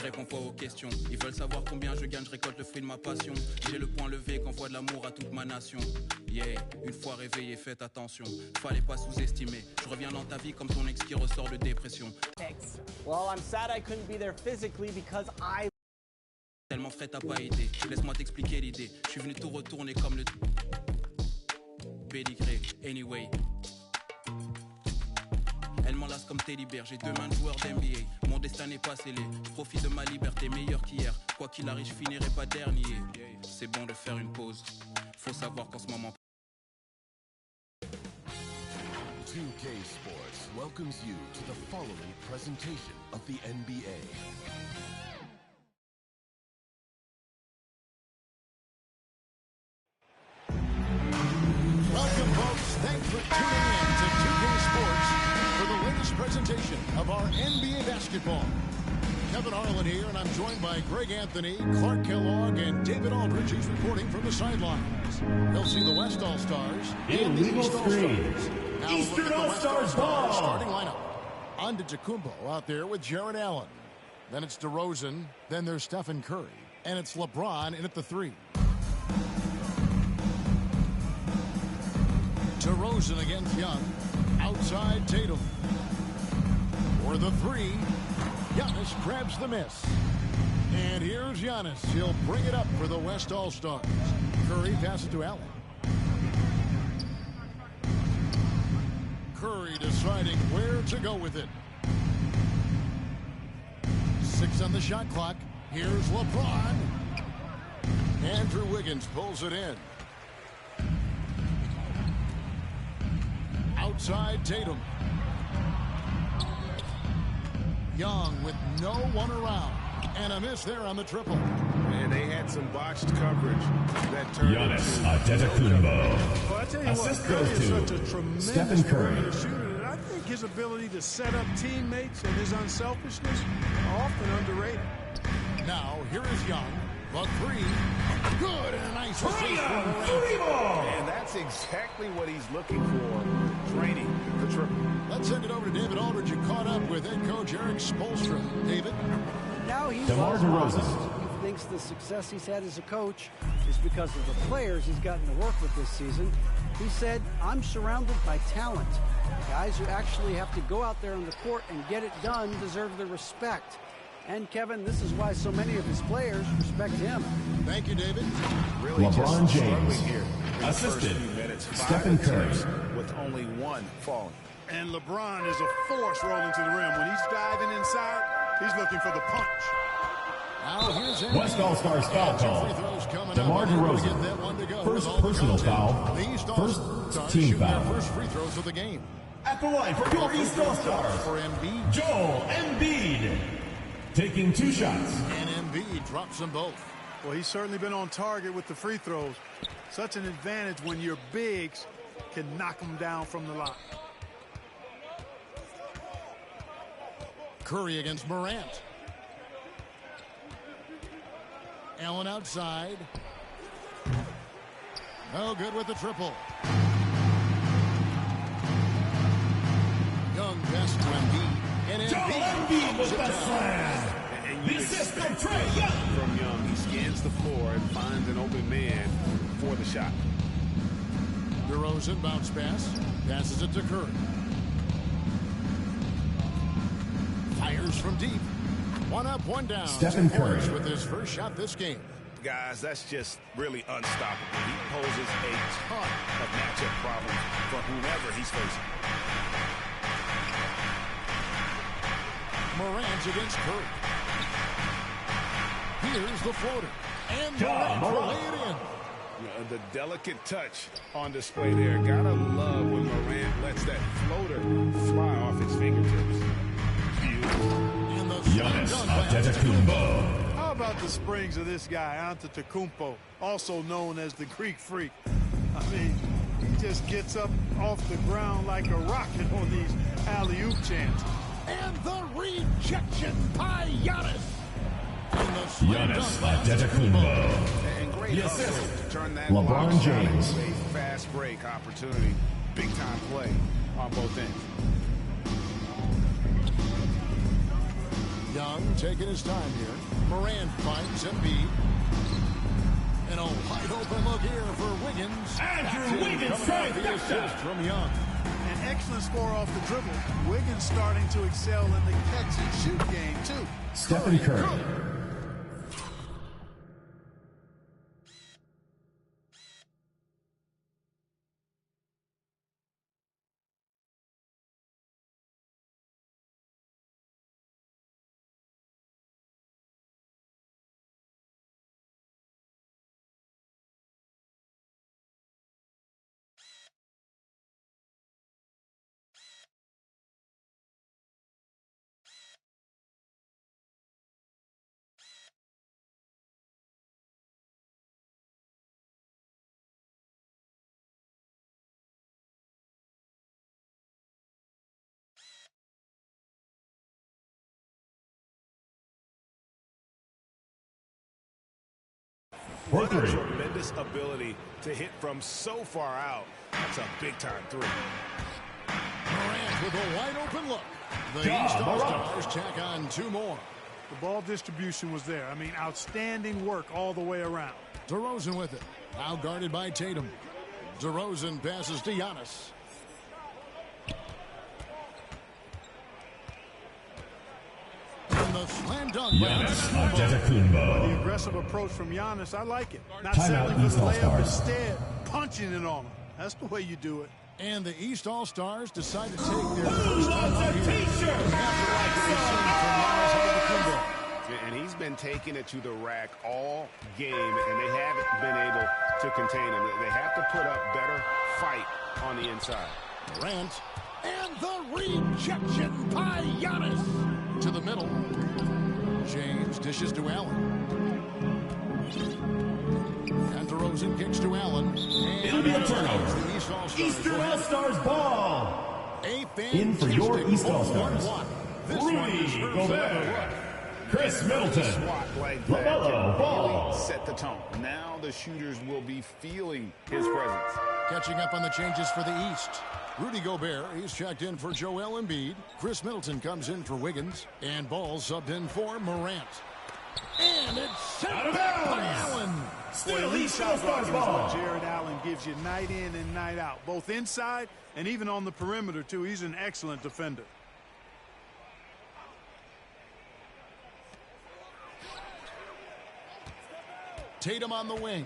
je réponds pas aux questions. Ils veulent savoir combien je gagne, je récolte le fruit de ma passion. J'ai le poing levé qu'envoie de l'amour à toute ma nation. Yeah, une fois réveillé, faites attention. Fallait pas sous-estimer. Je reviens dans ta vie comme ton ex qui ressort de dépression. Well, I'm sad I couldn't be there physically because I... Tellement frais t'as pas été. Laisse-moi t'expliquer l'idée. Je suis venu tout retourner comme le... pédigré. Anyway. Elle m'enlace comme Teddy Bear, j'ai 2 mains de joueur d'NBA. Mon destin n'est pas scellé, je profite de ma liberté meilleure qu'hier. Quoi qu'il arrive, je finirai pas dernier. C'est bon de faire une pause, faut savoir qu'en ce moment... 2K Sports welcomes you to the following presentation of the NBA. Welcome, folks. Thanks for tuning in to 2K Sports for the latest presentation of our NBA basketball. Kevin Harlan here, and I'm joined by Greg Anthony, Clark Kellogg, and David Aldridge. He's reporting from the sidelines. They'll see the West All-Stars and the East All-Stars. Now Eastern All-Stars ball. Starting lineup. Antetokounmpo out there with Jared Allen. Then it's DeRozan. Then there's Stephen Curry. And it's LeBron in at the 3. DeRozan against Young. Outside Tatum. For the 3. Giannis grabs the miss. And here's Giannis. He'll bring it up for the West All-Stars. Curry passes to Allen. Curry deciding where to go with it. 6 on the shot clock. Here's LeBron. Andrew Wiggins pulls it in. Outside Tatum. Young with no one around. And a miss there on the triple. And they had some botched coverage that turned Giannis Antetokounmpo. Well, I tell you Assist what, Curry goes is to such a tremendous Stephen Curry. perimeter shooter. And I think his ability to set up teammates and his unselfishness are often underrated. Now, here is Young. The 3. Good and a nice assist from Morant. And that's exactly what he's looking for, draining the triple. Let's send it over to David Aldridge, who caught up with head coach Eric Spoelstra. David? Now he's DeMar DeRozan. He thinks the success he's had as a coach is because of the players he's gotten to work with this season. He said, I'm surrounded by talent. Guys who actually have to go out there on the court and get it done deserve the respect. And, Kevin, this is why so many of his players respect him. Thank you, David. Really LeBron just James. here Assisted. Minutes, Stephen Curry. with only 1 falling. And LeBron is a force rolling to the rim. When he's diving inside, he's looking for the punch. Now here's West All-Stars foul call. DeMar DeRozan. First personal foul. First team foul. First free throws of the game. At the line for your East All-Stars. For Embiid. Joel Embiid. Taking 2 shots. And Embiid drops them both. Well, he's certainly been on target with the free throws. Such an advantage when your bigs can knock them down from the line. Curry against Morant. Allen outside. No good with the triple. Young pass to Embiid. And Embiid with the slam. The assist from Trae Young. From Young, he scans the floor and finds an open man for the shot. DeRozan bounce pass. Passes it to Curry. Fires from deep. 1 up, 1 down. Stephen Curry with his first shot this game. Guys, that's just really unstoppable. He poses a ton of matchup problems for whomever he's facing. Morant against Curry. Here's the floater. And Morant will lay it in. The delicate touch on display there. Gotta love when Morant lets that floater fly off his fingertips. Giannis Antetokounmpo. How about the springs of this guy, Antetokounmpo, also known as the Greek Freak? I mean, he just gets up off the ground like a rocket on these alley-oop chances. And the rejection by Giannis. Giannis Antetokounmpo. And great hustle to turn that LeBron James. into a fast break opportunity. Big time play on both ends. Young taking his time here. Morant finds Embiid. And a wide open look here for Wiggins. Andrew Wiggins the assist from Young. An excellent score off the dribble. Wiggins starting to excel in the catch and shoot game, too. Stephen Curry. What a tremendous ability to hit from so far out. That's a big-time three. Morant with a wide open look. The East All-Stars tack on 2 more. The ball distribution was there. I mean, outstanding work all the way around. DeRozan with it. Now guarded by Tatum. DeRozan passes to Giannis. And the slam dunk. The aggressive approach from Giannis, I like it. Not settling for the layup, instead punching it on him. That's the way you do it. And the East All-Stars decide to take their first time out here. And he's been taking it to the rack all game, and they haven't been able to contain him. They have to put up better fight on the inside. Morant, and the rejection by Giannis. To the middle. James dishes to Allen. And DeRozan kicks to Allen. And it'll be a turnover. The Eastern All-Stars ball. In for your East All-Stars. Rudy Gobert. Chris Middleton. Swat like that really set the tone. Now the shooters will be feeling his presence. Catching up on the changes for the East. Rudy Gobert, he's checked in for Joel Embiid. Chris Middleton comes in for Wiggins. And Ball subbed in for Morant. And it's sent back by Allen. Still East All-Stars ball. Jared Allen gives you night in and night out, both inside and even on the perimeter, too. He's an excellent defender. Tatum on the wing.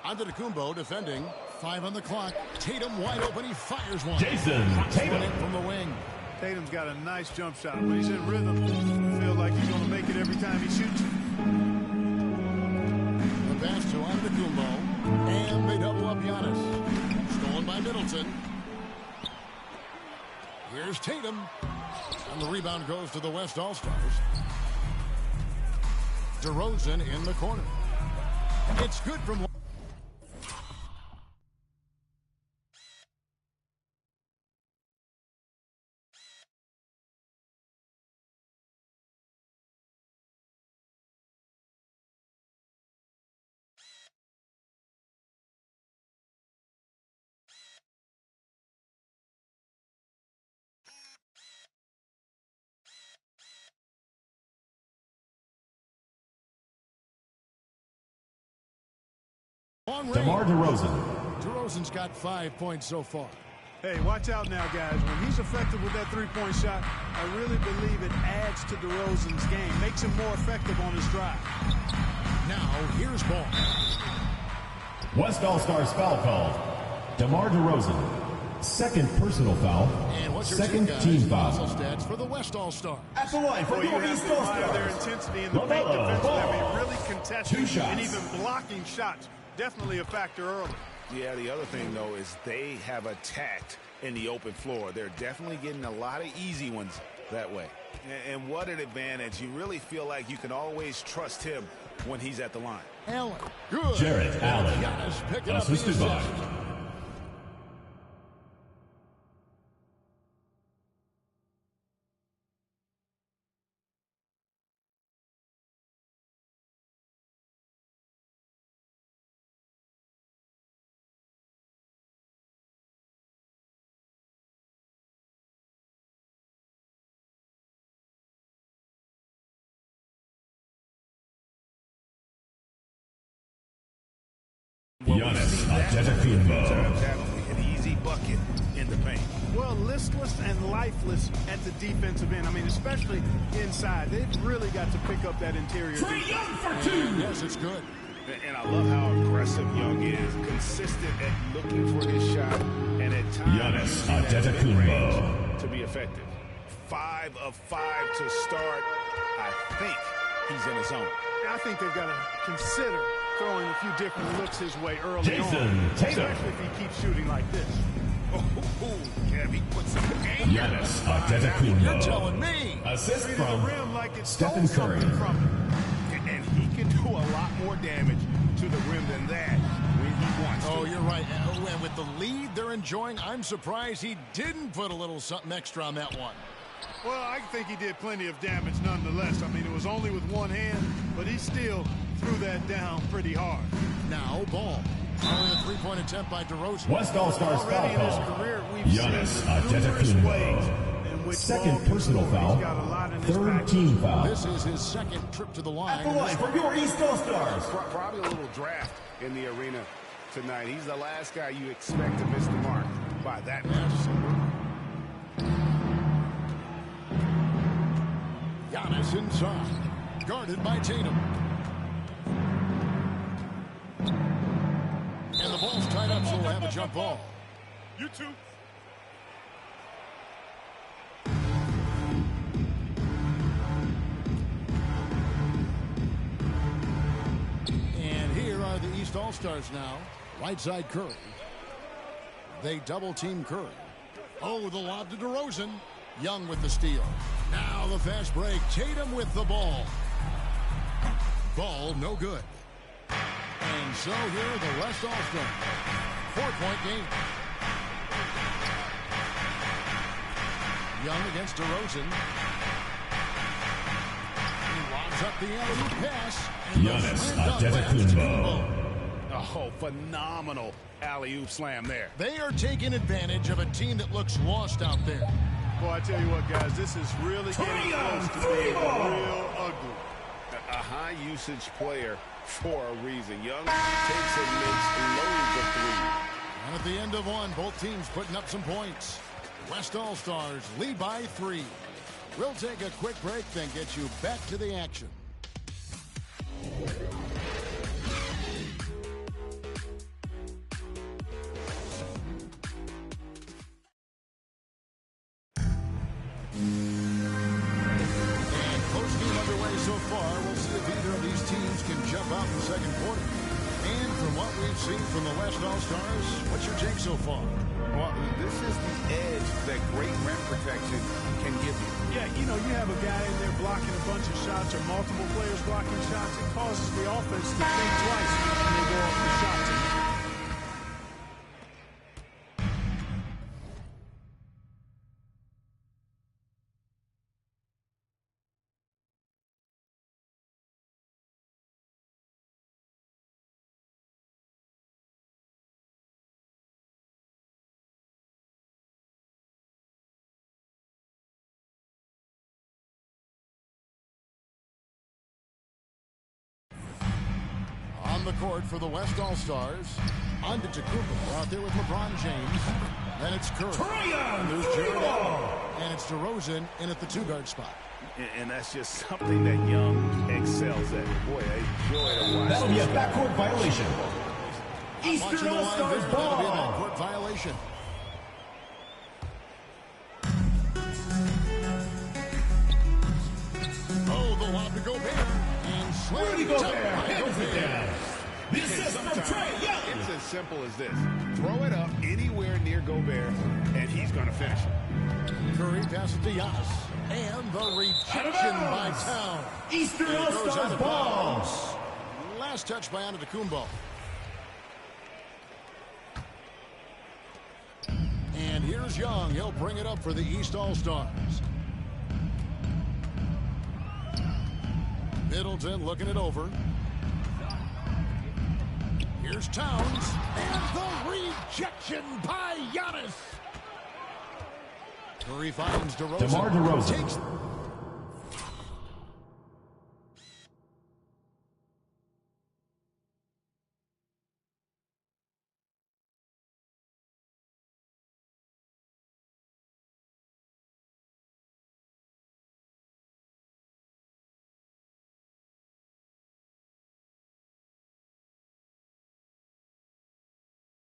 Antetokounmpo defending. 5 on the clock. Tatum wide open. He fires one. Jason Tatum from the wing. Tatum's got a nice jump shot. When he's in rhythm, I feel like he's going to make it every time he shoots. The pass to Antetokounmpo. And they double up Giannis. Stolen by Middleton. Here's Tatum. And the rebound goes to the West All-Stars. DeRozan in the corner. It's good from DeMar DeRozan. DeRozan's got 5 points so far. Hey, watch out now, guys. When he's effective with that three-point shot, I really believe it adds to DeRozan's game, makes him more effective on his drive. Now, here's Ball. West All-Stars foul called. DeMar DeRozan. Second personal foul. And what's your second team foul. Stats for the West All-Star. At the line for your East All-Stars. Their intensity in the paint defensively. I mean, really contesting and even blocking shots. Definitely a factor early. Yeah, the other thing, though, is they have attacked in the open floor. They're definitely getting a lot of easy ones that way. And what an advantage. You really feel like you can always trust him when he's at the line. Allen. Good. Jared Allen. Assisted by Giannis Antetokounmpo. An easy bucket in the paint. Well, listless and lifeless at the defensive end. I mean, especially inside. They've really got to pick up that interior. Trae Young for two. Yes, it's good. And I love how aggressive Young is. Consistent at looking for his shot. And at times, Giannis Antetokounmpo. to be effective. 5 of 5 to start. I think he's in his zone. I think they've got to consider throwing a few different looks his way early Jason on. Tatum. Especially if he keeps shooting like this. He puts some anger. Giannis Antetokounmpo. You're telling me. Assist Treated the from rim like it Stephen stole Curry. something from him. And he can do a lot more damage to the rim than that when he wants to. Oh, you're right. And with the lead they're enjoying, I'm surprised he didn't put a little something extra on that one. Well, I think he did plenty of damage nonetheless. I mean, it was only with one hand, but he still threw that down pretty hard. Now, ball. Following a three-point attempt by DeRozan. West All-Stars Already foul in his call. career, we've Giannis seen numerous ways Antetokounmpo. in which Second ball can personal score. foul. He's got a lot in his Third back. team foul. This is his second trip to the line. At the line for your East All-Stars. Probably a little draft in the arena tonight. He's the last guy you expect to miss the mark by that much. Giannis inside. Guarded by Tatum. And the ball's tied up, so we'll have a jump ball. You too. And here are the East All-Stars now. Right side Curry. They double-team Curry. Oh, the lob to DeRozan. Young with the steal. Now the fast break. Tatum with the ball. Ball no good. And so here are the West All-Stars. 4-point game. Young against DeRozan. He lobs up the alley-oop pass. And the Giannis slam dunk by Antetokounmpo. Oh, phenomenal alley-oop slam there. They are taking advantage of a team that looks lost out there. Boy, I tell you what, guys, this is really getting close to being real ugly. A high-usage player for a reason. Young takes and makes loads of threes. And at the end of one, both teams putting up some points. West All-Stars lead by 3. We'll take a quick break, then get you back to the action. And close game underway so far. We'll see if either of these teams can jump out in the second quarter. And from what we've seen from the West All-Stars, what's your take so far? Well, this is the edge that great rim protection can give you. Yeah, you know, you have a guy in there blocking a bunch of shots or multiple players blocking shots. It causes the offense to think twice when they go off the shot team. On the court for the West All-Stars, Antetokounmpo out there with LeBron James. Then it's Curry. There's Jared Allen. And it's DeRozan in at the 2-guard spot. And that's just something that Young excels at. Boy, a joy to watch. That'll be a backcourt violation. Eastern Watching the line All-Stars there, that'll be a ball. backcourt violation. Oh, the lob to Gobert. And slam Rudy dunk Gobert by hands it Gobert. down. The assist from Trae Young. It's as simple as this. Throw it up anywhere near Gobert, and he's going to finish it. Curry passes to Giannis. And the rejection by Town. Eastern And it goes All-Stars out of ball. bounds. Last touch by Antetokounmpo. And here's Young. He'll bring it up for the East All-Stars. Middleton looking it over. Here's Towns. And the rejection by Giannis. Curry finds DeRozan. DeMar DeRozan. Takes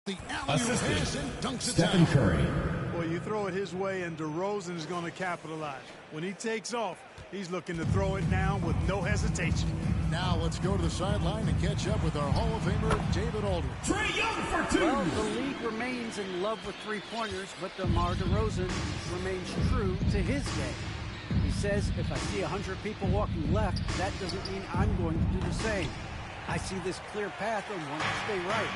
The alley-oop pass and dunks it Stephen down. Curry. Well, you throw it his way, and DeRozan is going to capitalize. When he takes off, he's looking to throw it down with no hesitation. Now let's go to the sideline and catch up with our Hall of Famer, David Aldridge. Trae Young for 2. Well, the league remains in love with three-pointers, but DeMar DeRozan remains true to his game. He says, if I see 100 people walking left, that doesn't mean I'm going to do the same. I see this clear path and want to stay right.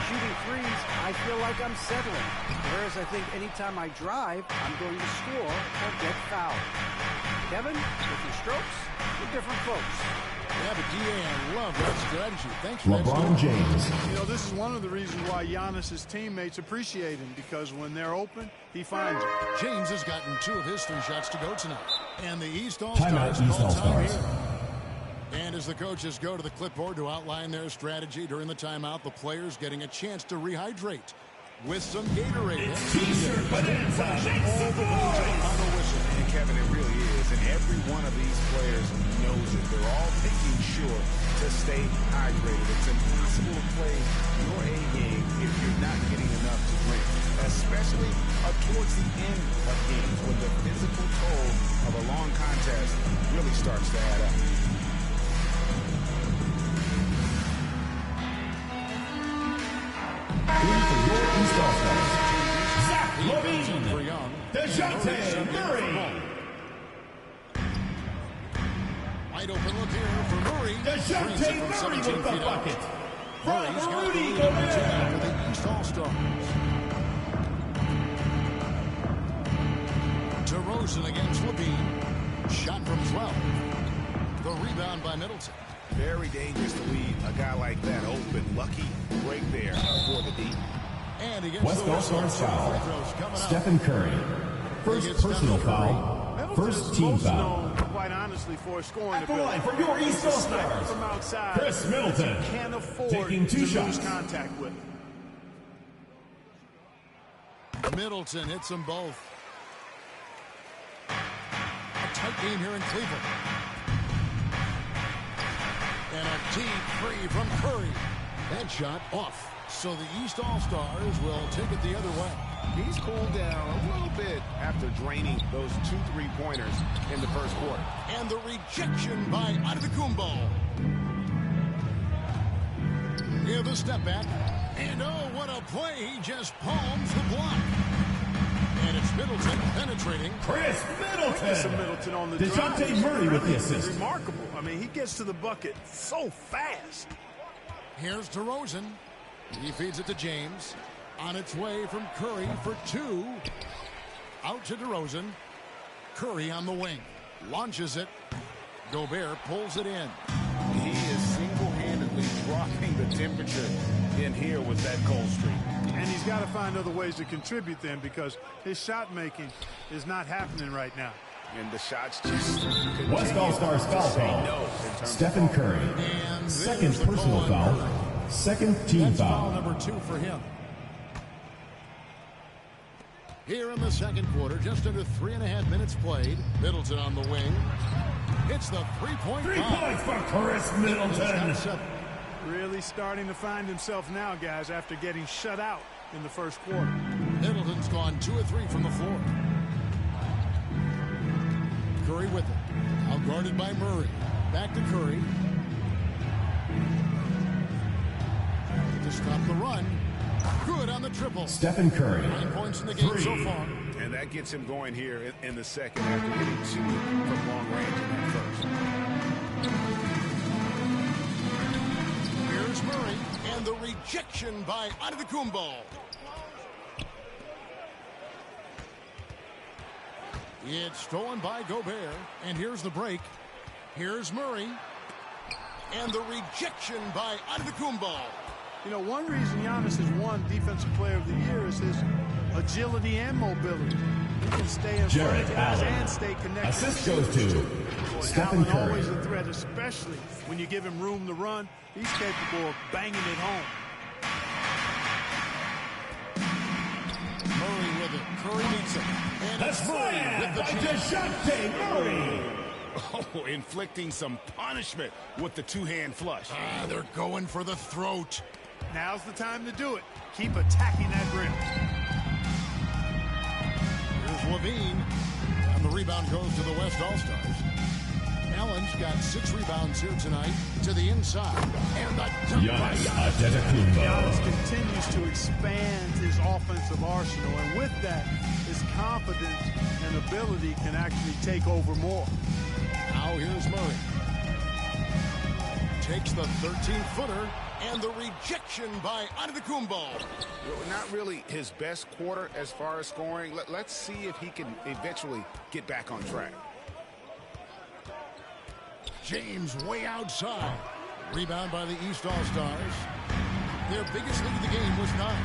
Shooting threes, I feel like I'm settling. Whereas I think anytime I drive, I'm going to score or get fouled. Kevin, different strokes for different folks. Yeah, but I love that strategy. Thanks for LeBron that. James. You know, this is one of the reasons why Giannis's teammates appreciate him, because when they're open, he finds them. James has gotten 2 of his 3 shots to go tonight. And the East Timeout, All-Stars East call time All-Stars. here. And as the coaches go to the clipboard to outline their strategy during the timeout, the players getting a chance to rehydrate with some Gatorade. T-shirt bonanza. All the way to the final whistle. And Kevin, it really is. And every one of these players knows it. They're all making sure to stay hydrated. It's impossible to play your A game if you're not getting enough to drink, especially towards the end of games when the physical toll of a long contest really starts to add up. East All-Stars. Zach For LaVine. Young. DeJounte Murray. Wide open look here for Murray. DeJounte Murray with the bucket. Murray's From got the Rudy lead Gobert. for the East All-Stars. DeRozan against LaVine. Shot from 12. The rebound by Middleton. Very dangerous to leave a guy like that open. Lucky break there for the D. And he gets West the whistle. All-Stars Free throws foul. coming up. Stephen Curry. First personal foul. First team Middleton is foul. most known, quite honestly, for his scoring At the ability. line for your East He's a sniper All-Stars. from outside. Chris Middleton. You can't afford Taking 2 to shots. lose contact with. Middleton hits them both. A tight game here in Cleveland. And a deep three from Curry. That shot off. So the East All-Stars will take it the other way. He's cooled down a little bit after draining those 2 3-pointers in the first quarter. And the rejection by Antetokounmpo. Here the step back. And oh, what a play. He just palms the block. And it's Middleton penetrating. Chris Quickness of Middleton. Middleton on the DeJounte drive. Murray with the assist. Remarkable. I mean, he gets to the bucket so fast. Here's DeRozan. He feeds it to James. On its way from Curry for 2. Out to DeRozan. Curry on the wing. Launches it. Gobert pulls it in. He is single-handedly dropping the temperature in here with that cold streak. And he's got to find other ways to contribute then, because his shot making is not happening right now. And the shots just West All-Stars foul call. Stephen Curry. And Second there's the personal call on foul. Curry. Second team That's foul foul. number 2 for him. Here in the second quarter, just under 3.5 minutes played. Middleton on the wing. Hits the three-point 3 foul. points for Chris He's got Middleton. 7. Really starting to find himself now, guys, after getting shut out in the first quarter. Middleton's gone 2 of 3 from the floor. Curry with it. Out guarded by Murray. Back to Curry. To stop the run. Good on the triple. Stephen Curry. 9 points in the game 3. so far. And that gets him going here in the second after hitting 2 from long range in that first. Here's Murray. And the rejection by Antetokounmpo. It's stolen by Gobert. And here's the break. Here's Murray. And the rejection by Antetokounmpo. You know, one reason Giannis has won Defensive Player of the Year is his agility and mobility. He can stay in front of guys and stay connected. Assist goes to Stephen Allen Curry. always a threat, especially when you give him room to run. He's capable of banging it home. Murray with it. Curry meets it. And That's it's Murray with the by chance. DeJounte Murray. Oh, inflicting some punishment with the 2-hand flush. They're going for the throat. Now's the time to do it. Keep attacking that rim. Here's Levine. And the rebound goes to the West All-Stars. Allen's got 6 rebounds here tonight to the inside. And the Giannis continues to expand his offensive arsenal. And with that, his confidence and ability can actually take over more. Now here's Murray. Takes the 13-footer. And the rejection by Antetokounmpo. Not really his best quarter as far as scoring. Let's see if he can eventually get back on track. James way outside. Rebound by the East All-Stars. Their biggest lead of the game was 9.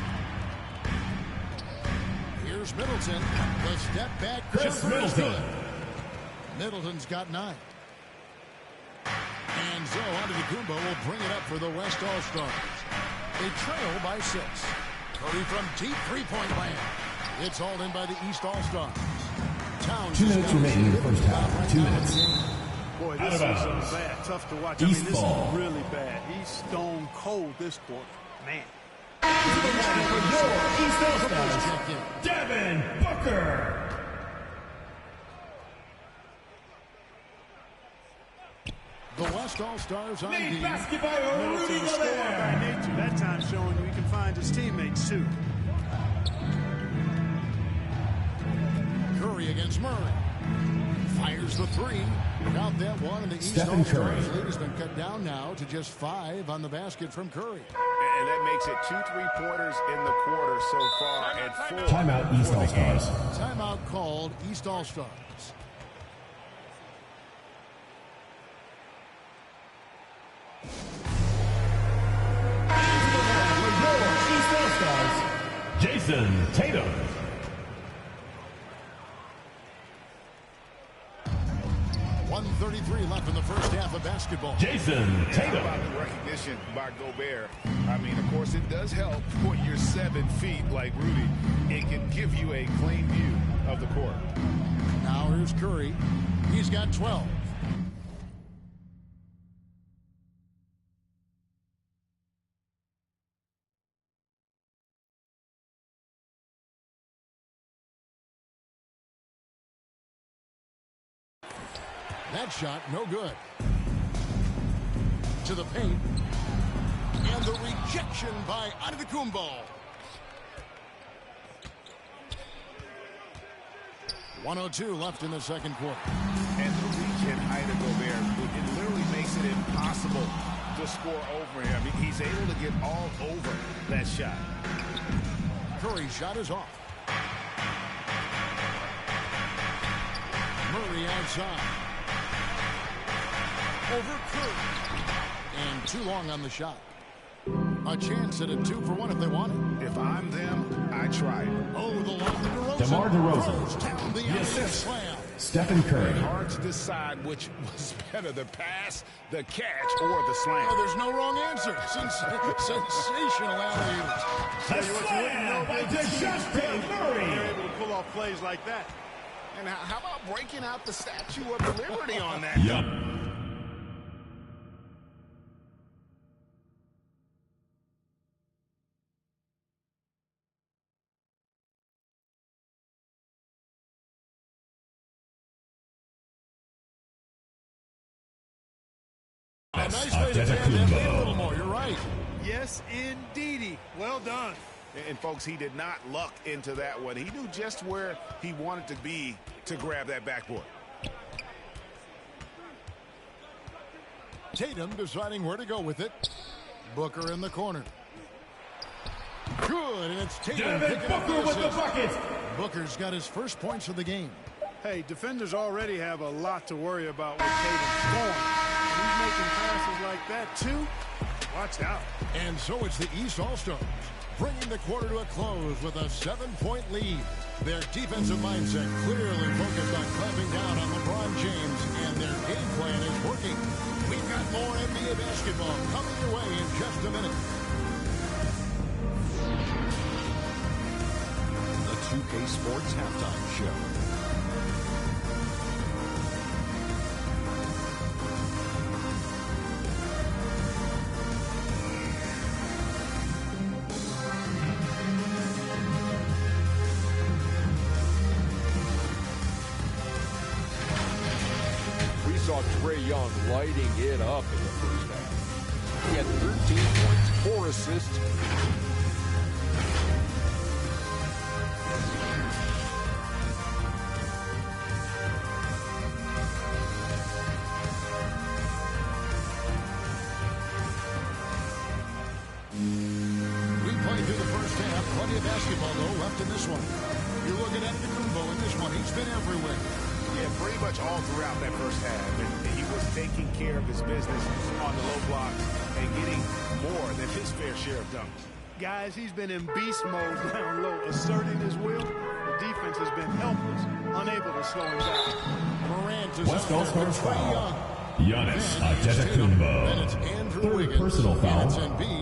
Here's Middleton. The step back. Chris Middleton. Middleton's got 9. And so Antetokounmpo will bring it up for the West All-Stars. They trail by 6. Curry from deep three-point land. It's all in by the East All-Stars. Towns 2 minutes remaining in the first half. 2 minutes. Boy, this is bad. Tough to watch. I mean, this is really bad. He's stone cold this quarter. Man. East All-Stars, Devin Booker. The West All-Stars on Made the basket by Rudy Middleton scored by nature. That time showing he can find his teammates, too. Curry against Murray. Fires the 3. Without that one, and the East Stephen All-Stars Curry lead has been cut down now to just 5 on the basket from Curry. And that makes it 2 3-pointers in the quarter so far. And 4 Timeout, East All-Stars. Timeout called, East All-Stars. East All-Stars, Jason Tatum. .133 left in the first half of basketball. Jason Tatum. How about the recognition by Gobert? I mean, of course, it does help when you're 7 feet like Rudy. It can give you a clean view of the court. Now here's Curry. He's got 12. That shot, no good. To the paint. And the rejection by Antetokounmpo. 1:02 left in the second quarter. And the reach and height of Gobert, it literally makes it impossible to score over him. He's able to get all over that shot. Curry's shot is off. Murray outside. Over Curry. And too long on the shot. A chance at a 2-for-1 if they want it. If I'm them, I try it. Oh, the long DeRozan. DeMar DeRozan. Throws down the assist slam. Stephen Curry. Hard to decide which was better, the pass, the catch, or the slam. Oh, there's no wrong answer. Sensational alley-oops. The slam by DeJounte Murray. They're able to pull off plays like that. And how about breaking out the Statue of Liberty on that? Yup. A nice way to jam that lead a little more. You're right. Yes, indeedy. Well done. And folks, he did not luck into that one. He knew just where he wanted to be to grab that backboard. Tatum deciding where to go with it. Booker in the corner. Good, and it's Tatum Devin picking up Booker the with the assist. bucket. Booker's got his first points of the game. Hey, defenders already have a lot to worry about with Tatum scoring. And he's making passes like that, too. Watch out. And so it's the East All-Stars, bringing the quarter to a close with a 7-point lead. Their defensive mindset clearly focused on clamping down on LeBron James, and their game plan is working. We've got more NBA basketball coming your way in just a minute. The 2K Sports Halftime Show. Trae Young lighting it up in the first half. He had 13 points, 4 assists. Plenty of basketball, though, left in this one. You're looking at Antetokounmpo in this one. He's been everywhere. Yeah, pretty much all throughout that first half. And he was taking care of his business on the low blocks and getting more than his fair share of dunks. Guys, he's been in beast mode down low, asserting his will. The defense has been helpless, unable to slow him down. Morant is West out there. Coast Trae Young. Giannis Antetokounmpo. Third personal foul.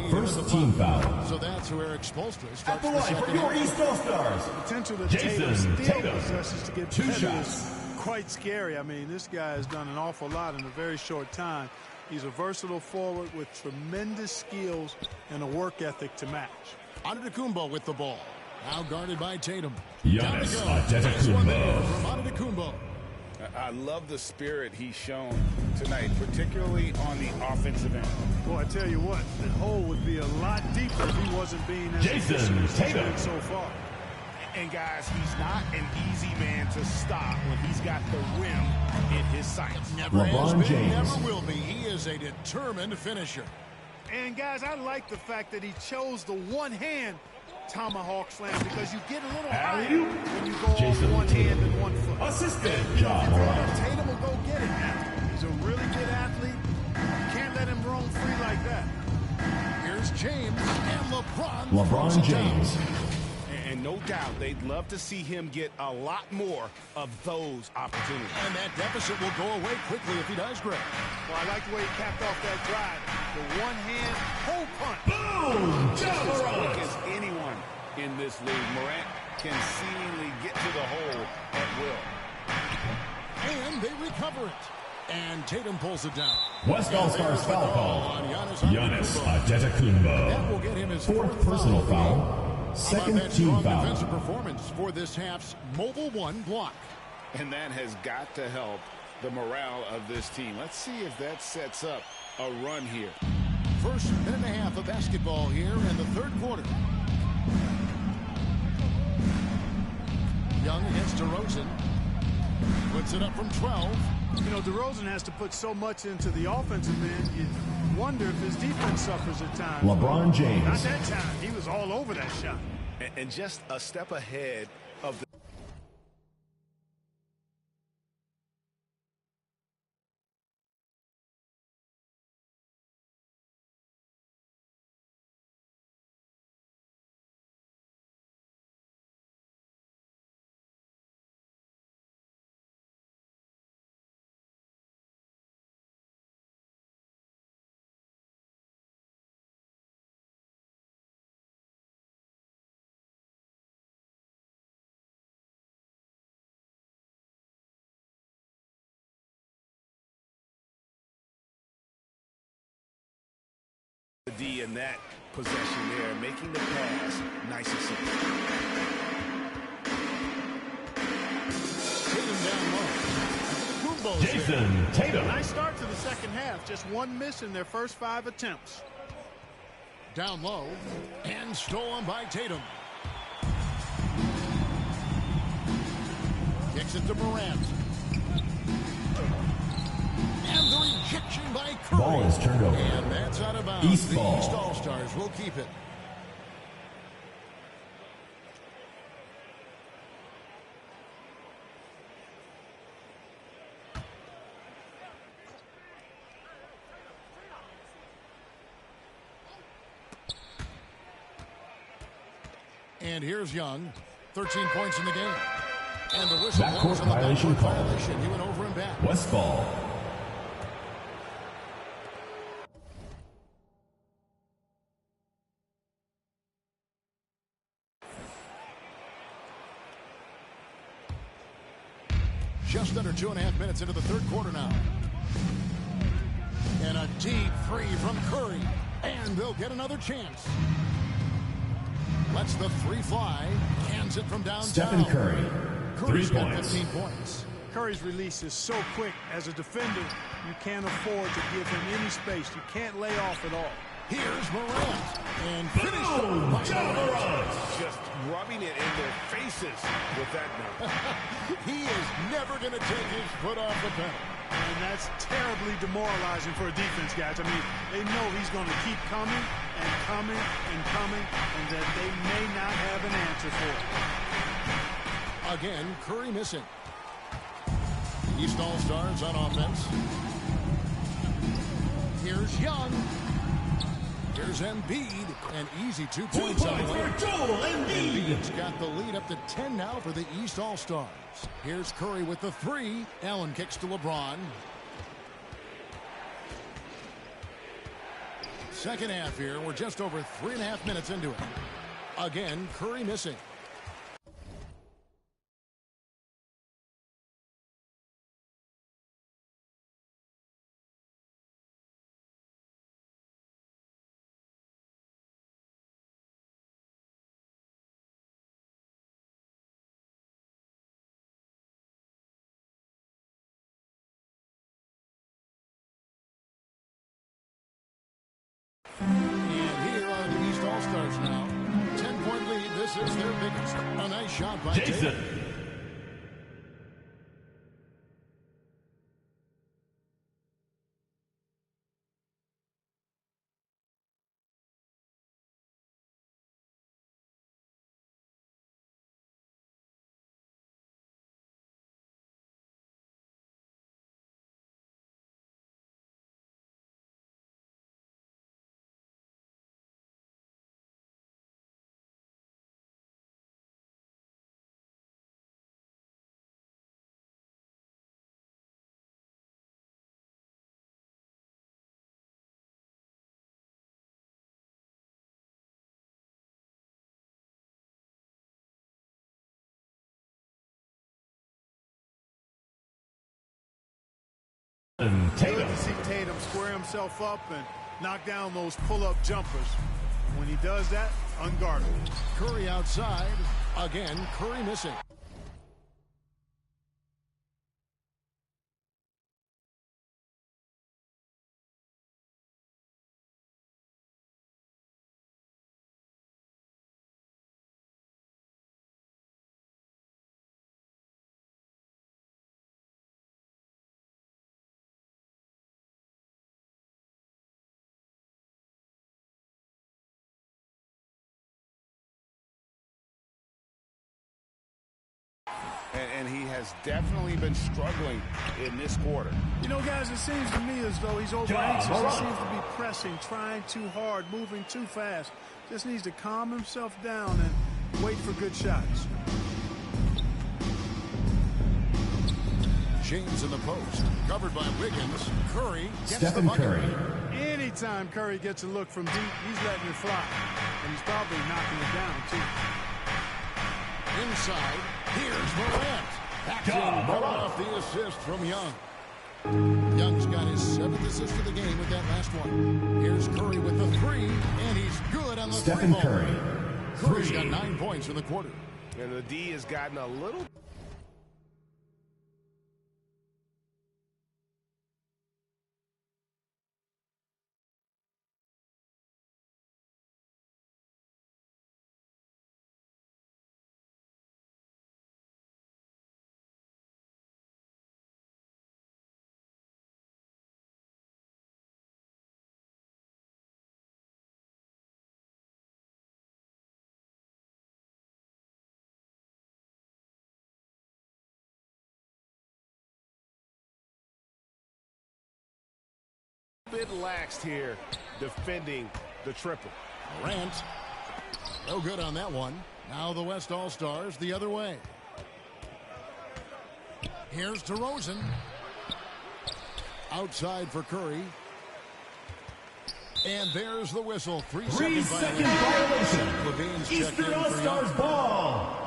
First team foul. So that's where Expulstra starts At the line for your East All-Stars. The potential that Jason Tatum possesses to get 2 better shots. is quite scary. I mean, this guy has done an awful lot in a very short time. He's a versatile forward with tremendous skills and a work ethic to match. Antetokounmpo with the ball. Now guarded by Tatum. Giannis Antetokounmpo. From Antetokounmpo. I love the spirit he's shown tonight, particularly on the offensive end. Well, I tell you what, the hole would be a lot deeper if he wasn't being as Jason efficient as he's Tatum. been so far. And guys, he's not an easy man to stop when he's got the rim in his sights. Never has LeBron been, James. never will be. He is a determined finisher. And guys, I like the fact that he chose the one-hand tomahawk slam because you get a little higher when you go Jason on one Tatum. hand and one foot. Assistant You know, Ja if you throw Morant. it, Tatum will go get it now. He's a really good athlete. You can't let him roam free like that. Here's James and LeBron. LeBron James. And no doubt they'd love to see him get a lot more of those opportunities. And that deficit will go away quickly if he does, Greg. Well, I like the way he capped off that drive. The one-hand hole punt. Boom! Ja As quick Morant. as anyone in this league, Morant can seemingly get to the hole at will. And they recover it. And Tatum pulls it down. West All-Stars foul call. On Giannis That Antetokounmpo. will get him his Fourth personal foul. How about Second that team strong foul. defensive performance for this half's mobile one block. And that has got to help the morale of this team. Let's see if that sets up a run here. First minute and a half of basketball here in the third quarter. Young against DeRozan. Puts it up from 12. You know, DeRozan has to put so much into the offensive end, you wonder if his defense suffers at times. LeBron Not James. that time. He was all over that shot. And just a step ahead of the... D in that possession there, making the pass nice and simple. Tatum down low. Jason Tatum. Nice start to the second half. Just one miss in their first 5 attempts. Down low. And stolen by Tatum. Kicks it to Morant. And the rejection by Curry. Ball is turned over. And that's out of bounds. East the ball. East All-Stars will keep it. And here's Young. 13 points in the game. And the whistle Backcourt blows on the violation backcourt call. violation. He went over and back. West ball. Just under 2.5 minutes into the third quarter now. And a deep three from Curry. And they'll get another chance. Lets the three fly. Cans it from downtown. Stephen Curry. 3 Curry's got points. 15 points. Curry's release is so quick. As a defender, you can't afford to give him any space. You can't lay off at all. Here's Morant. And finished by Morant. Just rubbing it in their faces with that number. He is never going to take his foot off the pedal. And that's terribly demoralizing for a defense, guys. I mean, they know he's going to keep coming and coming and coming, and that they may not have an answer for it. Again, Curry missing. East All-Stars on offense. Here's Young. Here's Embiid. An easy 2 points on the way. Embiid's got the lead up to 10 now for the East All-Stars. Here's Curry with the 3. Allen kicks to LeBron. Second half here. We're just over 3.5 minutes into it. Again, Curry missing. And here are the East All-Stars now. 10-point lead. This is their biggest. A nice shot by Jason. Good to see Tatum square himself up and knock down those pull-up jumpers. When he does that, unguardable. Curry outside. Again, Curry missing. And he has definitely been struggling in this quarter. You know, guys, it seems to me as though he's over-anxious. He seems to be pressing, trying too hard, moving too fast. Just needs to calm himself down and wait for good shots. James in the post. Covered by Wiggins. Curry gets the Stephen bucket. Curry. Anytime Curry gets a look from deep, he's letting it fly. And he's probably knocking it down, too. Inside, here's Morant. Back in, coming off the assist from Young. Young's got his 7th assist of the game with that last one. Here's Curry with the 3, and he's good on the Stephen 3 ball. Curry. Curry's got 9 points in the quarter. And the D has gotten a little bit laxed here defending the triple. Morant, no good on that one. Now the West All-Stars the other way. Here's DeRozan. Outside for Curry. And there's the whistle. 3-second violation. Levine's checked in for Young. Eastern All-Stars ball.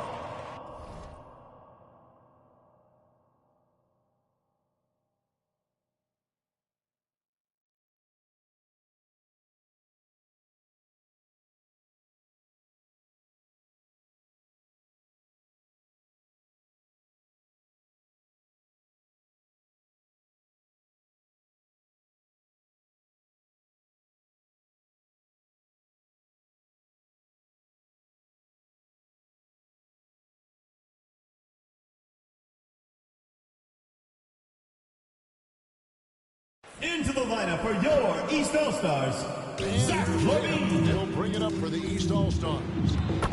Into the lineup for your East All-Stars, Zach LaVine. He'll bring it up for the East All-Stars.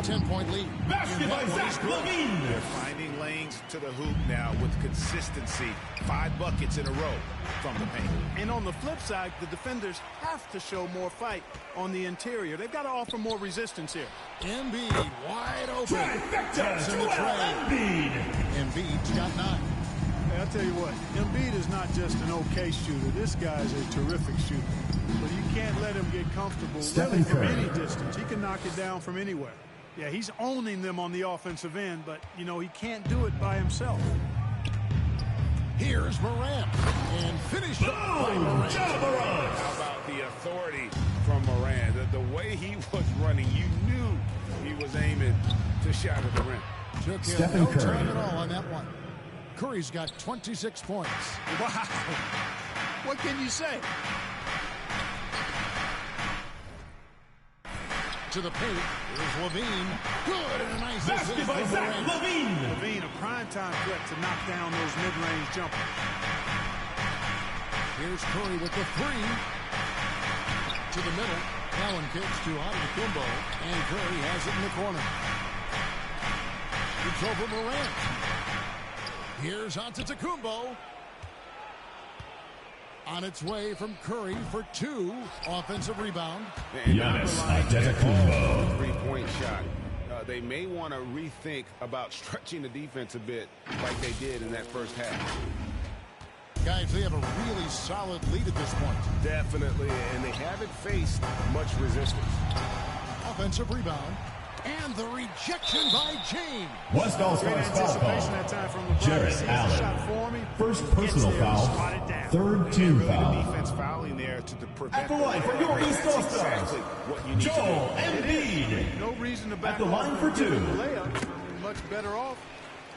10-point lead. Basket by Zach LaVine. They're finding lanes to the hoop now with consistency. 5 buckets in a row from the paint. And on the flip side, the defenders have to show more fight on the interior. They've got to offer more resistance here. Embiid wide open. Trifecta, In the tray. Embiid's got 9. Hey, I'll tell you what, Embiid is not just an okay shooter. This guy's a terrific shooter. But you can't let him get comfortable really from any distance. He can knock it down from anywhere. Yeah, he's owning them on the offensive end, but, you know, he can't do it by himself. Here's Morant. And finish up by Morant. How about the authority from Morant? The way he was running, you knew he was aiming to shatter the rim. Took him no time at all on that one. Curry's got 26 points. Wow. What can you say? To the paint. Here's LaVine. Good and a nice Basket by Zach LaVine. LaVine, a primetime threat to knock down those mid-range jumpers. Here's Curry with the 3. To the middle. Allen kicks to Antetokounmpo. And Curry has it in the corner. It's over Morant. Here's Antetokounmpo. On its way from Curry for 2. Offensive rebound. Giannis Antetokounmpo. 3-point shot. They may want to rethink about stretching the defense a bit like they did in that first half. Guys, they have a really solid lead at this point. Definitely, and they haven't faced much resistance. Offensive rebound. And the rejection by James. West All-Stars foul call. Jarrett Allen. First personal foul. Third team foul. Defense fouling there to prevent At the line for your East All-Stars, Joel Embiid. No reason to back at the line for 2. Layup. Much better off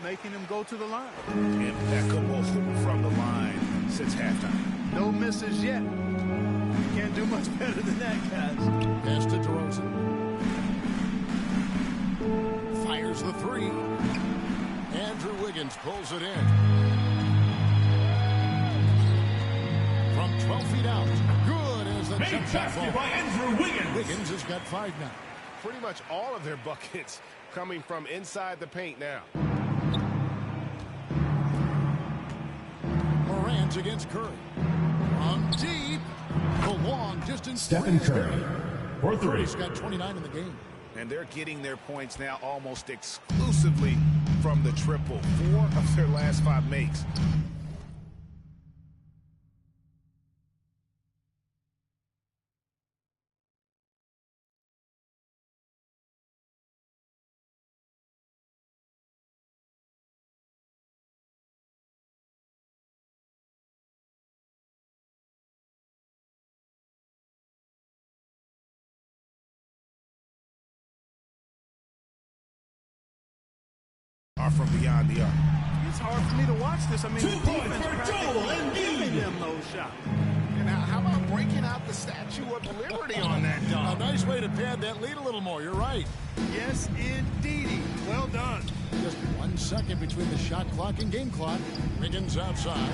making him go to the line. Impeccable from the line since halftime. No misses yet. You can't do much better than that, guys. Pass to DeRozan. Fires the 3. Andrew Wiggins pulls it in. From 12 feet out. Good as the jump shot ball. By Andrew Wiggins. Wiggins has got 5 now. Pretty much all of their buckets coming from inside the paint now. Morant against Curry. From deep. The long distance. Stephen Curry. For 3. Curry's got 29 in the game. And they're getting their points now almost exclusively from the triple. 4 of their last 5 makes. Are from beyond the arc. It's hard for me to watch this. I mean, 2 the points defense for Joel practically giving Embiid. them those shots. And now, how about breaking out the Statue of Liberty on that A dunk? nice way to pad that lead a little more. You're right. Yes, indeedy. Well done. Just 1 second between the shot clock and game clock. Wiggins outside.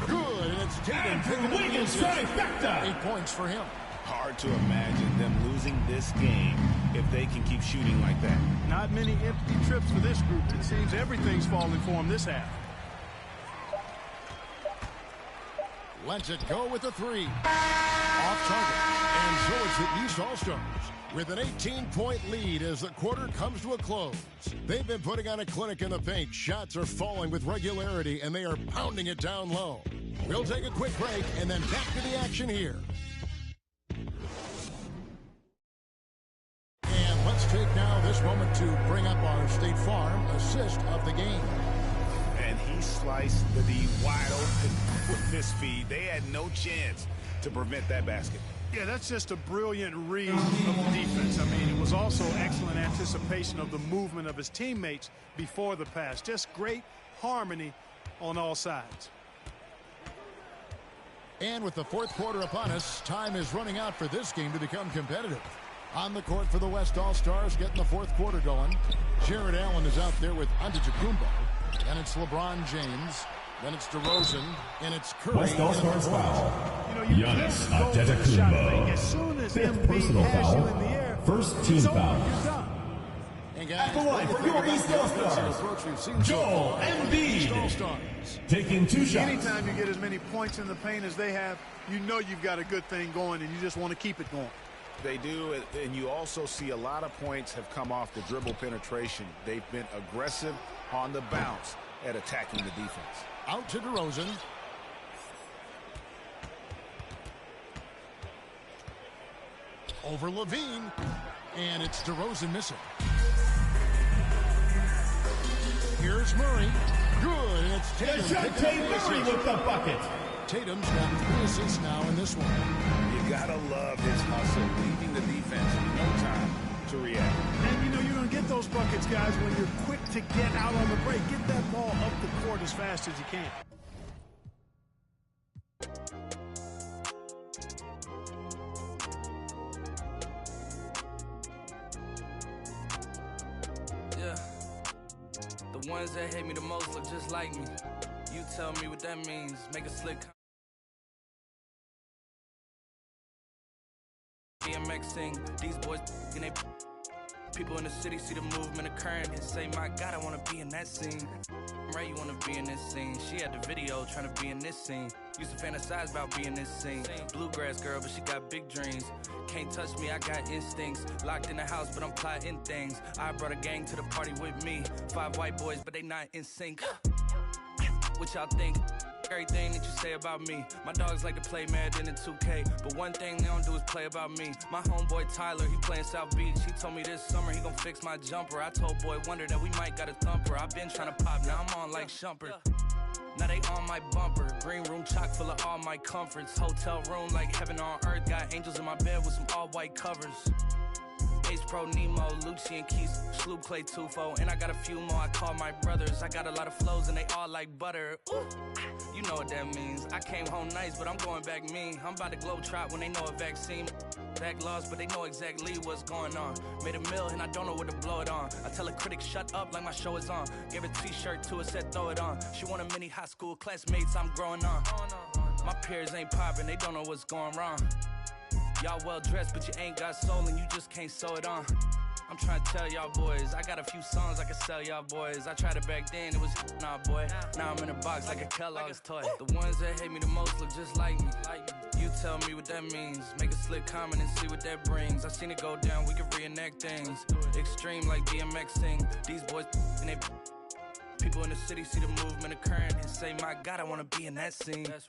Good, and it's Tatum. Andrew Wiggins trifecta. 8 points for him. Hard to imagine them losing this game if they can keep shooting like that. Not many empty trips for this group. It seems everything's falling for them this half. Lets it go with the 3. Off target. And so it's the East All-Stars with an 18-point lead as the quarter comes to a close. They've been putting on a clinic in the paint. Shots are falling with regularity, and they are pounding it down low. We'll take a quick break and then back to the action here. And let's take now this moment to bring up our State Farm assist of the game. And he sliced the D wide open with this feed. They had no chance to prevent that basket. Yeah, that's just a brilliant read of the defense. I mean, it was also excellent anticipation of the movement of his teammates before the pass. Just great harmony on all sides. And with the 4th quarter upon us, time is running out for this game to become competitive. On the court for the West All-Stars, getting the 4th quarter going. Jarrett Allen is out there with Antetokounmpo. And it's LeBron James. Then it's DeRozan, and it's Curry. West All-Stars foul. You Giannis can't go for the shot fake. As Antetokounmpo. soon as Fifth Embiid personal has foul. you in the air, First team it's over. foul. You're done. At the line for your East All-Stars, Joel Embiid. Taking 2 shots. Anytime you get as many points in the paint as they have, you know you've got a good thing going, and you just want to keep it going. They do, and you also see a lot of points have come off the dribble penetration. They've been aggressive on the bounce at attacking the defense. Out to DeRozan. Over Levine, and it's DeRozan missing. Here's Murray. Good, and it's Tatum. Murray with the bucket. Tatum's got 3 assists now in this one. You gotta love his hustle, leaving the defense no time to react. And you're going to get those buckets, guys, when you're quick to get out on the break. Get that ball up the court as fast as you can. Yeah. The ones that hate me the most look just like me. You tell me what that means. Make a slick BMXing. These boys and they people in the city see the movement occurring and say, my God, I want to be in that scene. Right, you want to be in this scene. She had the video trying to be in this scene. Used to fantasize about being this scene. Bluegrass girl, but she got big dreams. Can't touch me, I got instincts. Locked in the house, but I'm plotting things. I brought a gang to the party with me. 5 white boys, but they not in sync. What y'all think? Everything that you say about me. My dogs like to play Madden in 2K, but one thing they don't do is play about me. My homeboy Tyler, he playing South Beach. He told me this summer he gon' fix my jumper. I told Boy Wonder that we might got a thumper. I've been trying to pop, now I'm on like Shumpert. Now they on my bumper. Green room chock full of all my comforts. Hotel room like heaven on earth. Got angels in my bed with some all white covers. Ace Pro Nemo, Lucci and Keys, Sloop Clay Tufo, and I got a few more I call my brothers. I got a lot of flows and they all like butter. Ooh, you know what that means. I came home nice, but I'm going back mean. I'm about to globe trot when they know a vaccine. Back lost, but they know exactly what's going on. Made a meal and I don't know what to blow it on. I tell a critic shut up like my show is on. Gave a t-shirt to her, said throw it on. She want a mini high school classmates, I'm growing on. My peers ain't popping, they don't know what's going wrong. Y'all well dressed, but you ain't got soul and you just can't sew it on. I'm trying to tell y'all boys, I got a few songs I can sell y'all boys. I tried it back then, it was nah boy. Now I'm in a box like a Kellogg's toy. The ones that hate me the most look just like me. You tell me what that means. Make a slick comment and see what that brings. I seen it go down, we can reenact things. Extreme like BMXing. These boys and they people in the city see the movement occurring and say, my God, I want to be in that scene. That's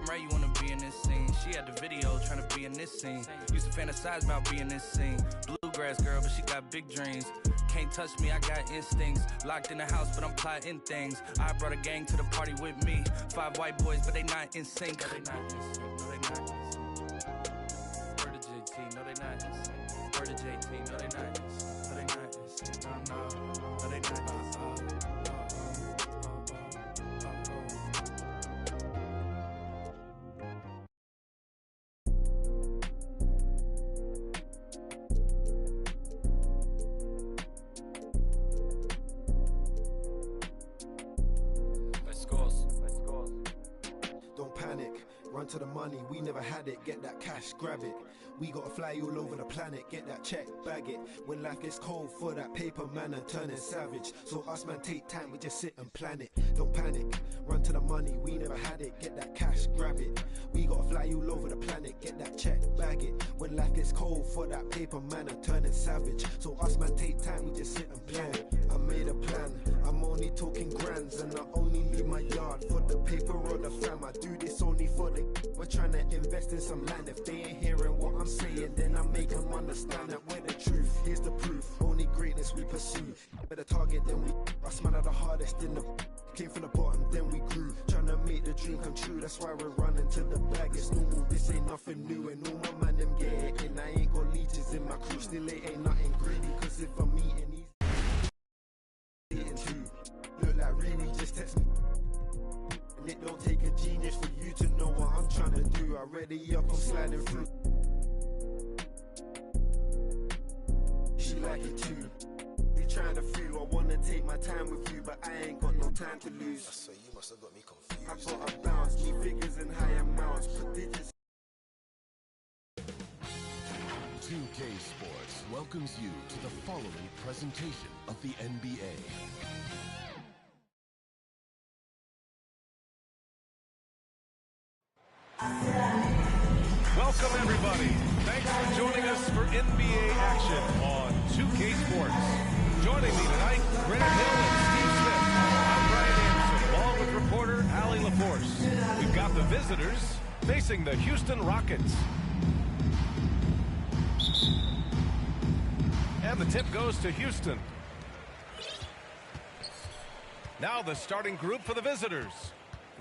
right, you want to be in this scene. She had the video trying to be in this scene. Used to fantasize about being this scene. Bluegrass girl, but she got big dreams. Can't touch me, I got instincts. Locked in the house, but I'm plotting things. I brought a gang to the party with me. 5 white boys, but they not in sync. No, they not in sync. No, they not in sync. Word to JT, no, they not in sync. Word to JT, no, they not in sync. No, they not in sync. No, they not in sync. Run to the money, we never had it. Get that cash, grab it. We gotta fly all over the planet. Get that check, bag it. When life gets cold for that paper man and turning savage. So us man take time, we just sit and plan it. Don't panic, run to the money, we never had it. Get that cash, grab it. We gotta fly all over the planet. Get that check, bag it. When life gets cold for that paper man and turning savage. So us man take time, we just sit and plan it. I made a plan, I'm only talking grands. And I only leave my yard for the paper or the fam. I do this only for the we're trying to invest in some land. If they ain't hearing what I'm saying, then I make them understand that we're the truth. Here's the proof, only greatness we pursue. Better target than we us man are the hardest in the came from the bottom, then we grew. Trying to make the dream come true, that's why we're running to the bag. It's normal, this ain't nothing new. And all my man them get it in. I ain't got leeches in my crew, still it ain't nothing greedy. Cause if I'm eating these eating too. Look like Riri just text me. And it don't take a genius for you to know what I'm trying to do. I ready up, I'm sliding through. She like it too. We trying to feel, I wanna take my time with you, but I ain't got no time to lose. So you must have got me confused. I got a bounce, me figures in high amounts, prodigious. 2K Sports welcomes you to the following presentation of the NBA. Welcome, everybody. Thanks for joining us for NBA action on 2K Sports. Joining me tonight, Grant Hill and Steve Smith. I'm Brian Anderson, along with reporter Allie LaForce. We've got the visitors facing the Houston Rockets. And the tip goes to Houston. Now the starting group for the visitors.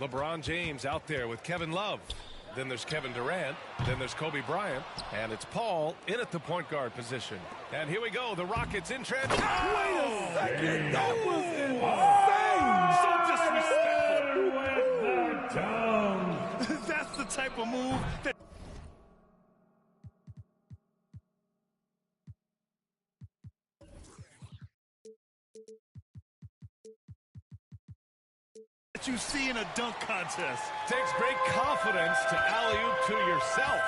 LeBron James out there with Kevin Love. Then there's Kevin Durant. Then there's Kobe Bryant. And it's Paul in at the point guard position. And here we go. The Rockets in transition. Wait a second. That was insane. So disrespectful. That's the type of move that... you see in a dunk contest. Takes great confidence to alley-oop to yourself.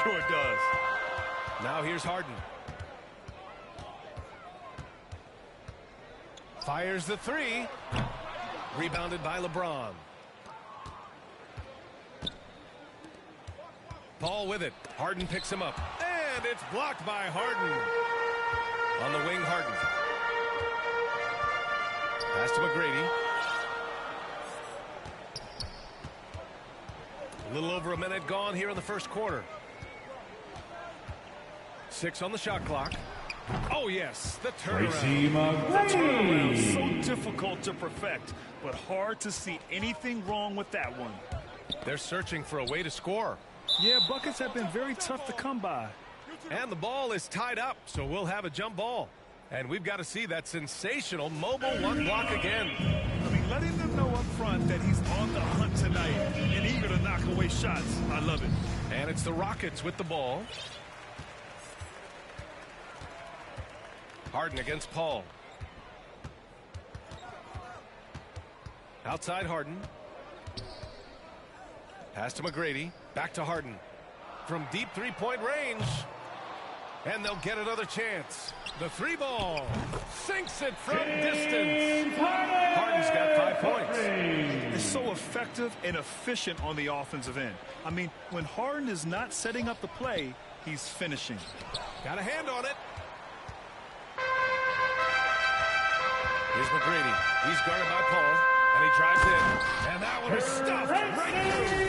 Sure does. Now here's Harden. Fires the three. Rebounded by LeBron. Paul with it. Harden picks him up. And it's blocked by Harden. On the wing, Harden. Pass to McGrady. A little over a minute gone here in the first quarter. 6 on the shot clock. Oh, yes, the turnaround. The turnaround is so difficult to perfect, but hard to see anything wrong with that one. They're searching for a way to score. Yeah, buckets have been very tough to come by. And the ball is tied up, so we'll have a jump ball. And we've got to see that sensational mobile one block again. I mean, letting them know up front that he's on the hunt tonight and eager to knock away shots. I love it. And it's the Rockets with the ball. Harden against Paul. Outside Harden. Pass to McGrady. Back to Harden. From deep three-point range. And they'll get another chance. The three ball. Sinks it from distance. Harden's got 5 points. It's so effective and efficient on the offensive end. I mean, when Harden is not setting up the play, he's finishing. Got a hand on it. Here's McGrady. He's guarded by Paul. And he drives in. And that one is stuffed right through.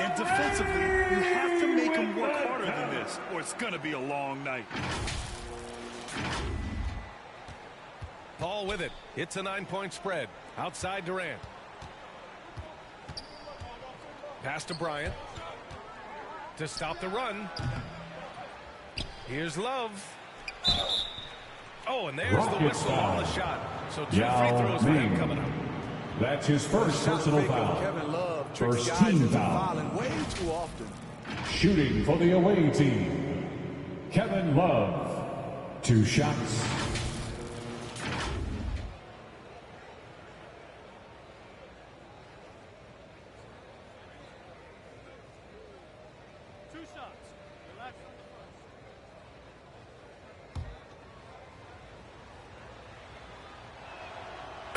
And defensively, you have to make him work harder than this, or it's going to be a long night. Paul with it. It's a 9-point spread. Outside Durant. Pass to Bryant. To stop the run. Here's Love. Oh, and there's the whistle on the shot. So 2 free throws for him coming up. That's his first personal foul. Kevin Love First team foul. way too often. Shooting for the away team, Kevin Love. 2 shots.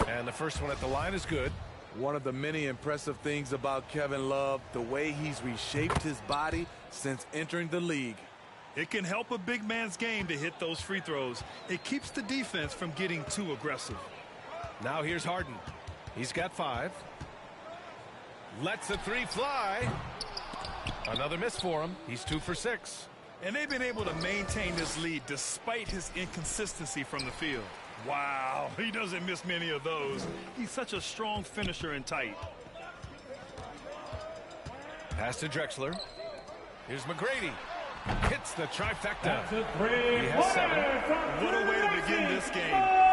And the first one at the line is good. One of the many impressive things about Kevin Love, the way he's reshaped his body since entering the league. It can help a big man's game to hit those free throws. It keeps the defense from getting too aggressive. Now here's Harden. He's got 5. Lets the 3 fly. Another miss for him. He's 2 for 6. And they've been able to maintain this lead despite his inconsistency from the field. Wow, he doesn't miss many of those. He's such a strong finisher and tight. Pass to Drexler. Here's McGrady. Hits the trifecta. That's a 3. He has 7. What a way to begin this game.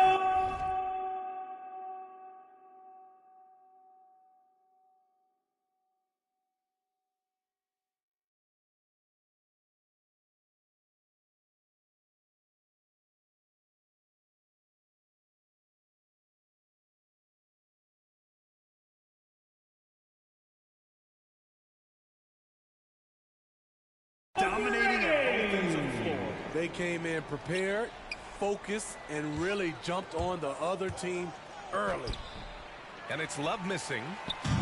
They came in prepared, focused, and really jumped on the other team early. And it's Love missing.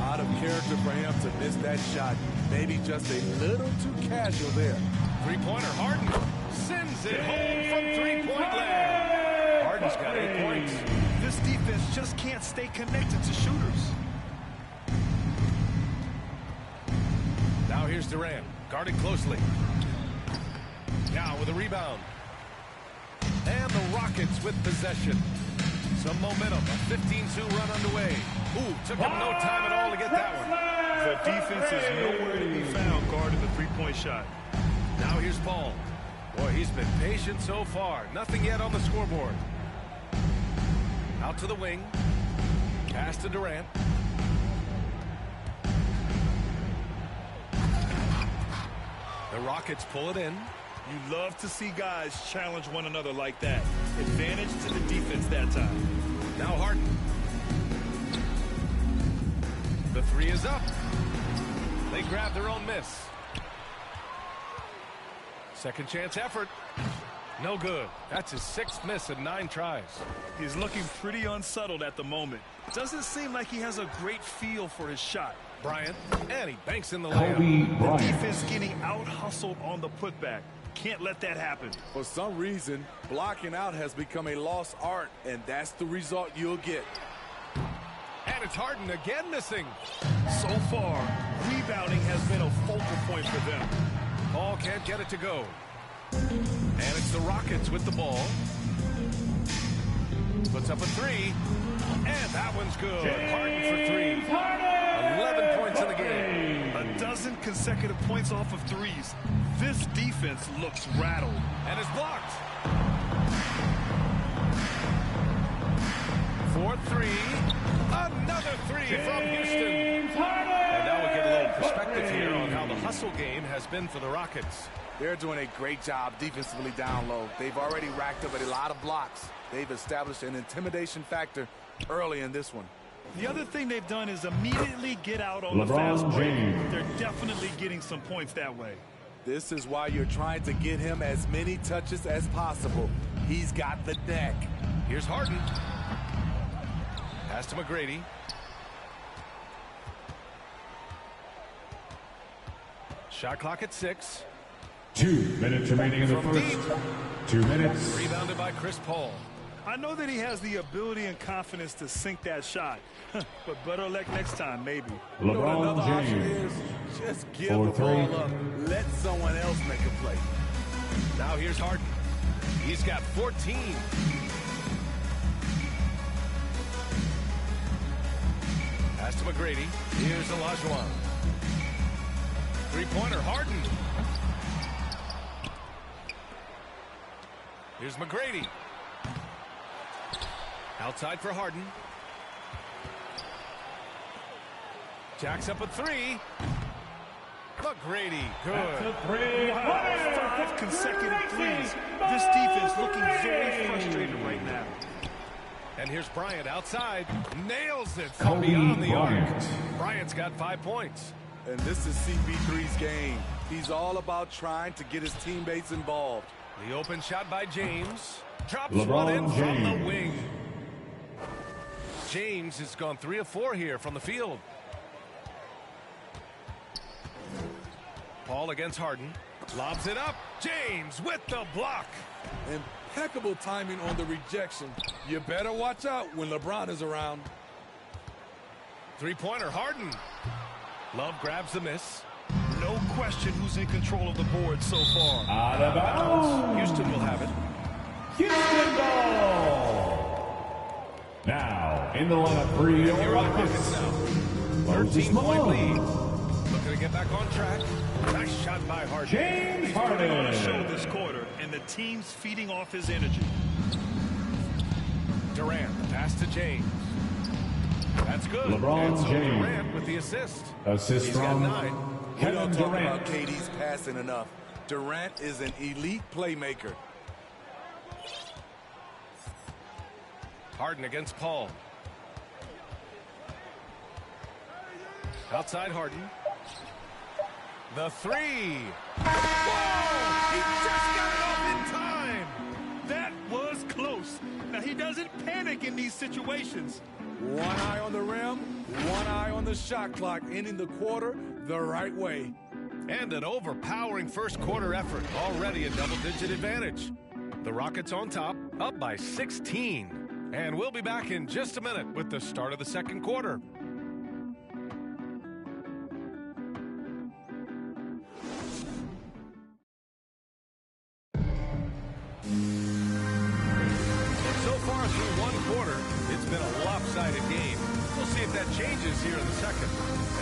Out of character for him to miss that shot. Maybe just a little too casual there. Three-pointer, Harden sends it home from three-point land. Harden's got 8 points. This defense just can't stay connected to shooters. Now here's Durant, guarded closely. Now with a rebound. And the Rockets with possession. Some momentum, a 15-2 run underway. Ooh, took him no time at all to get that one. The defense is nowhere to be found guarding the three-point shot. Now here's Paul. Boy, he's been patient so far. Nothing yet on the scoreboard. Out to the wing. Pass to Durant. The Rockets pull it in. You love to see guys challenge one another like that. Advantage to the defense that time. Now Harden. The three is up. They grab their own miss. Second chance effort. No good. That's his 6th miss in 9 tries. He's looking pretty unsettled at the moment. Doesn't seem like he has a great feel for his shot. Bryant, and he banks in the layup. The defense getting out-hustled on the putback. Can't let that happen. For some reason, blocking out has become a lost art, and that's the result you'll get. And it's Harden again missing. So far, rebounding has been a focal point for them. Paul can't get it to go. And it's the Rockets with the ball. Puts up a three. And that one's good. Harden for 3. 11 points in the game. A dozen consecutive points off of threes. This defense looks rattled. And is blocked. 4-3. Another 3 from Houston. And now we get a little perspective here on how the hustle game has been for the Rockets. They're doing a great job defensively down low. They've already racked up a lot of blocks. They've established an intimidation factor early in this one. The other thing they've done is immediately get out on the fast break. They're definitely getting some points that way. This is why you're trying to get him as many touches as possible. He's got the deck. Here's Harden. Pass to McGrady. Shot clock at 6. 2 minutes remaining in the first. 2 minutes. Rebounded by Chris Paul. I know that he has the ability and confidence to sink that shot, but better luck next time, maybe. LeBron James. Just give the ball up. Let someone else make a play. Now here's Harden. He's got 14. Pass to McGrady. Here's Olajuwon. Three-pointer, Harden. Here's McGrady. Outside for Harden. Jacks up a 3. McGrady, good. 5 consecutive threes. This defense looking very frustrated right now. And here's Bryant outside. Nails it from beyond the arc. Bryant's got 5 points. And this is CP3's game. He's all about trying to get his teammates involved. The open shot by James. Drops LeBron one in from James. the wing. James has gone 3 of 4 here from the field. Paul against Harden. Lobs it up. James with the block. Impeccable timing on the rejection. You better watch out when LeBron is around. Three-pointer, Harden. Love grabs the miss. No question who's in control of the board so far. Out of bounds. Houston will have it. Houston ball. Now in the lineup for your Rockets. 13-point lead. Looking to get back on track. Nice shot by Harden. James He's putting on a Harden. show this quarter, and the team's feeding off his energy. Durant, pass to James. That's good. LeBron and so James. Durant with the assist. Assist He's got from 9. We Kevin don't talk Durant. about KD's passing enough. Durant is an elite playmaker. Harden against Paul. Outside Harden. The 3. Whoa! He just got it off in the shot clock, ending the quarter the right way. And an overpowering first quarter effort, already a double-digit advantage. The Rockets on top, up by 16. And we'll be back in just a minute with the start of the second quarter. So far through one quarter, it's been a lopsided game. We'll see if that changes here in the second.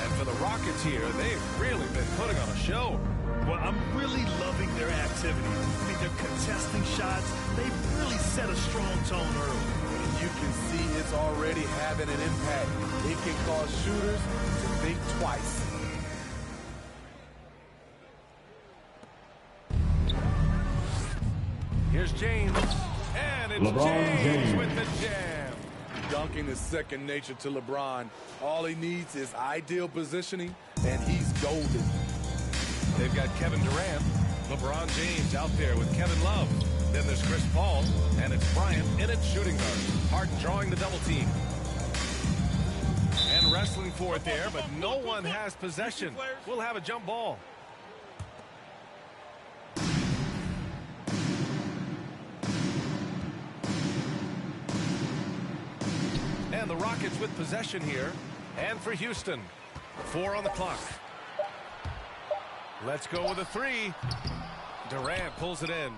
And for the Rockets here, they've really been putting on a show. Well, I'm really loving their activity. I mean, they're contesting shots. They've really set a strong tone early. And you can see it's already having an impact. It can cause shooters to think twice. Here's James. And it's James with the jam. Dunking is second nature to LeBron. All he needs is ideal positioning, and he's golden. They've got Kevin Durant, LeBron James out there with Kevin Love. Then there's Chris Paul, and it's Bryant in at shooting guard. Harden drawing the double team. And wrestling for it there, but no one has possession. We'll have a jump ball. And the Rockets with possession here. And for Houston, 4 on the clock. Let's go with a 3. Durant pulls it in.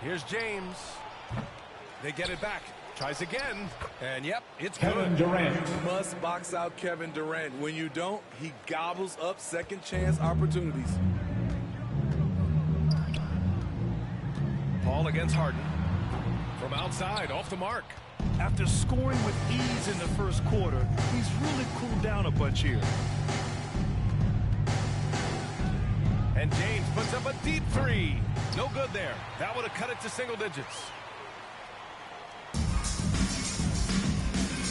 Here's James. They get it back. Tries again. And yep, it's Kevin good. Durant. You must box out Kevin Durant. When you don't, he gobbles up second chance opportunities. Paul against Harden. From outside, off the mark. After scoring with ease in the first quarter, he's really cooled down a bunch here. And James puts up a deep 3. No good there. That would have cut it to single digits.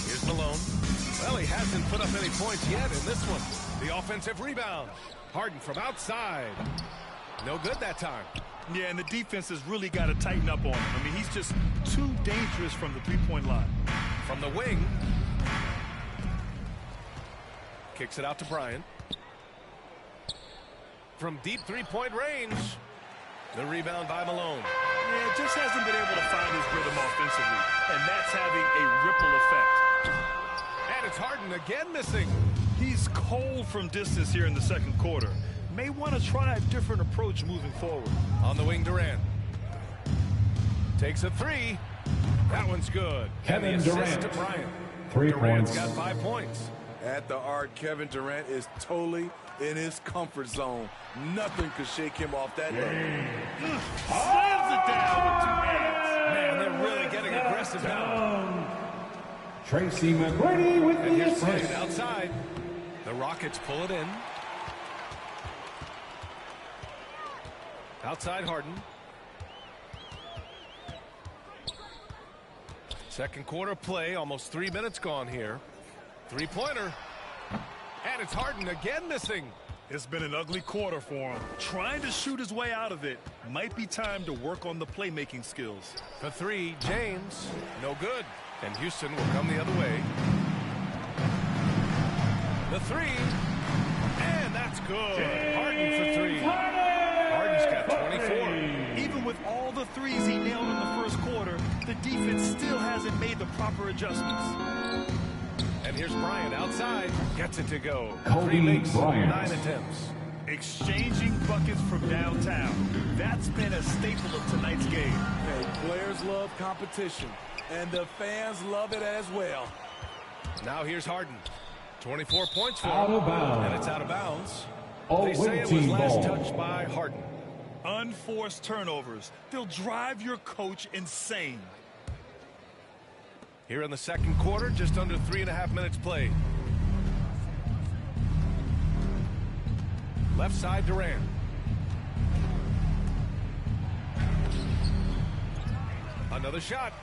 Here's Malone. Well, he hasn't put up any points yet in this one. The offensive rebound. Harden from outside. No good that time. Yeah, and the defense has really got to tighten up on him. I mean, he's just too dangerous from the three-point line. From the wing. Kicks it out to Bryant. From deep three-point range. The rebound by Malone. Yeah, just hasn't been able to find his rhythm offensively, and that's having a ripple effect. And it's Harden again missing. He's cold from distance here in the second quarter. May want to try a different approach moving forward. On the wing, Durant. Takes a 3. That one's good. Kevin Durant Durant. to Bryant. 3 Durant's points. got 5 points. At the arc, Kevin Durant is totally in his comfort zone. Nothing could shake him off that level. Slams it down with 2 hands. Man, they're really getting aggressive now. Tracy McGrady with And the here's Bryant assist. outside. The Rockets pull it in. Outside Harden. Second quarter play, almost 3 minutes gone here. Three-pointer. And it's Harden again missing. It's been an ugly quarter for him. Trying to shoot his way out of it. Might be time to work on the playmaking skills. For 3, James. No good. And Houston will come the other way. The 3. And that's good. Harden for 3. Harden's got 24. Even with all the threes he nailed in the first quarter, the defense still hasn't made the proper adjustments. And here's Bryant outside. Gets it to go. Kobe 3 makes, Bryant. 9 attempts. Exchanging buckets from downtown. That's been a staple of tonight's game. Hey, players love competition, and the fans love it as well. Now here's Harden. 24 points for Out him. of bounds. And it's out of bounds. Oh, They say it was team last ball. touched by Harden. Unforced turnovers. They'll drive your coach insane. Here in the second quarter, just under 3.5 minutes played. Left side, Durant. Another shot.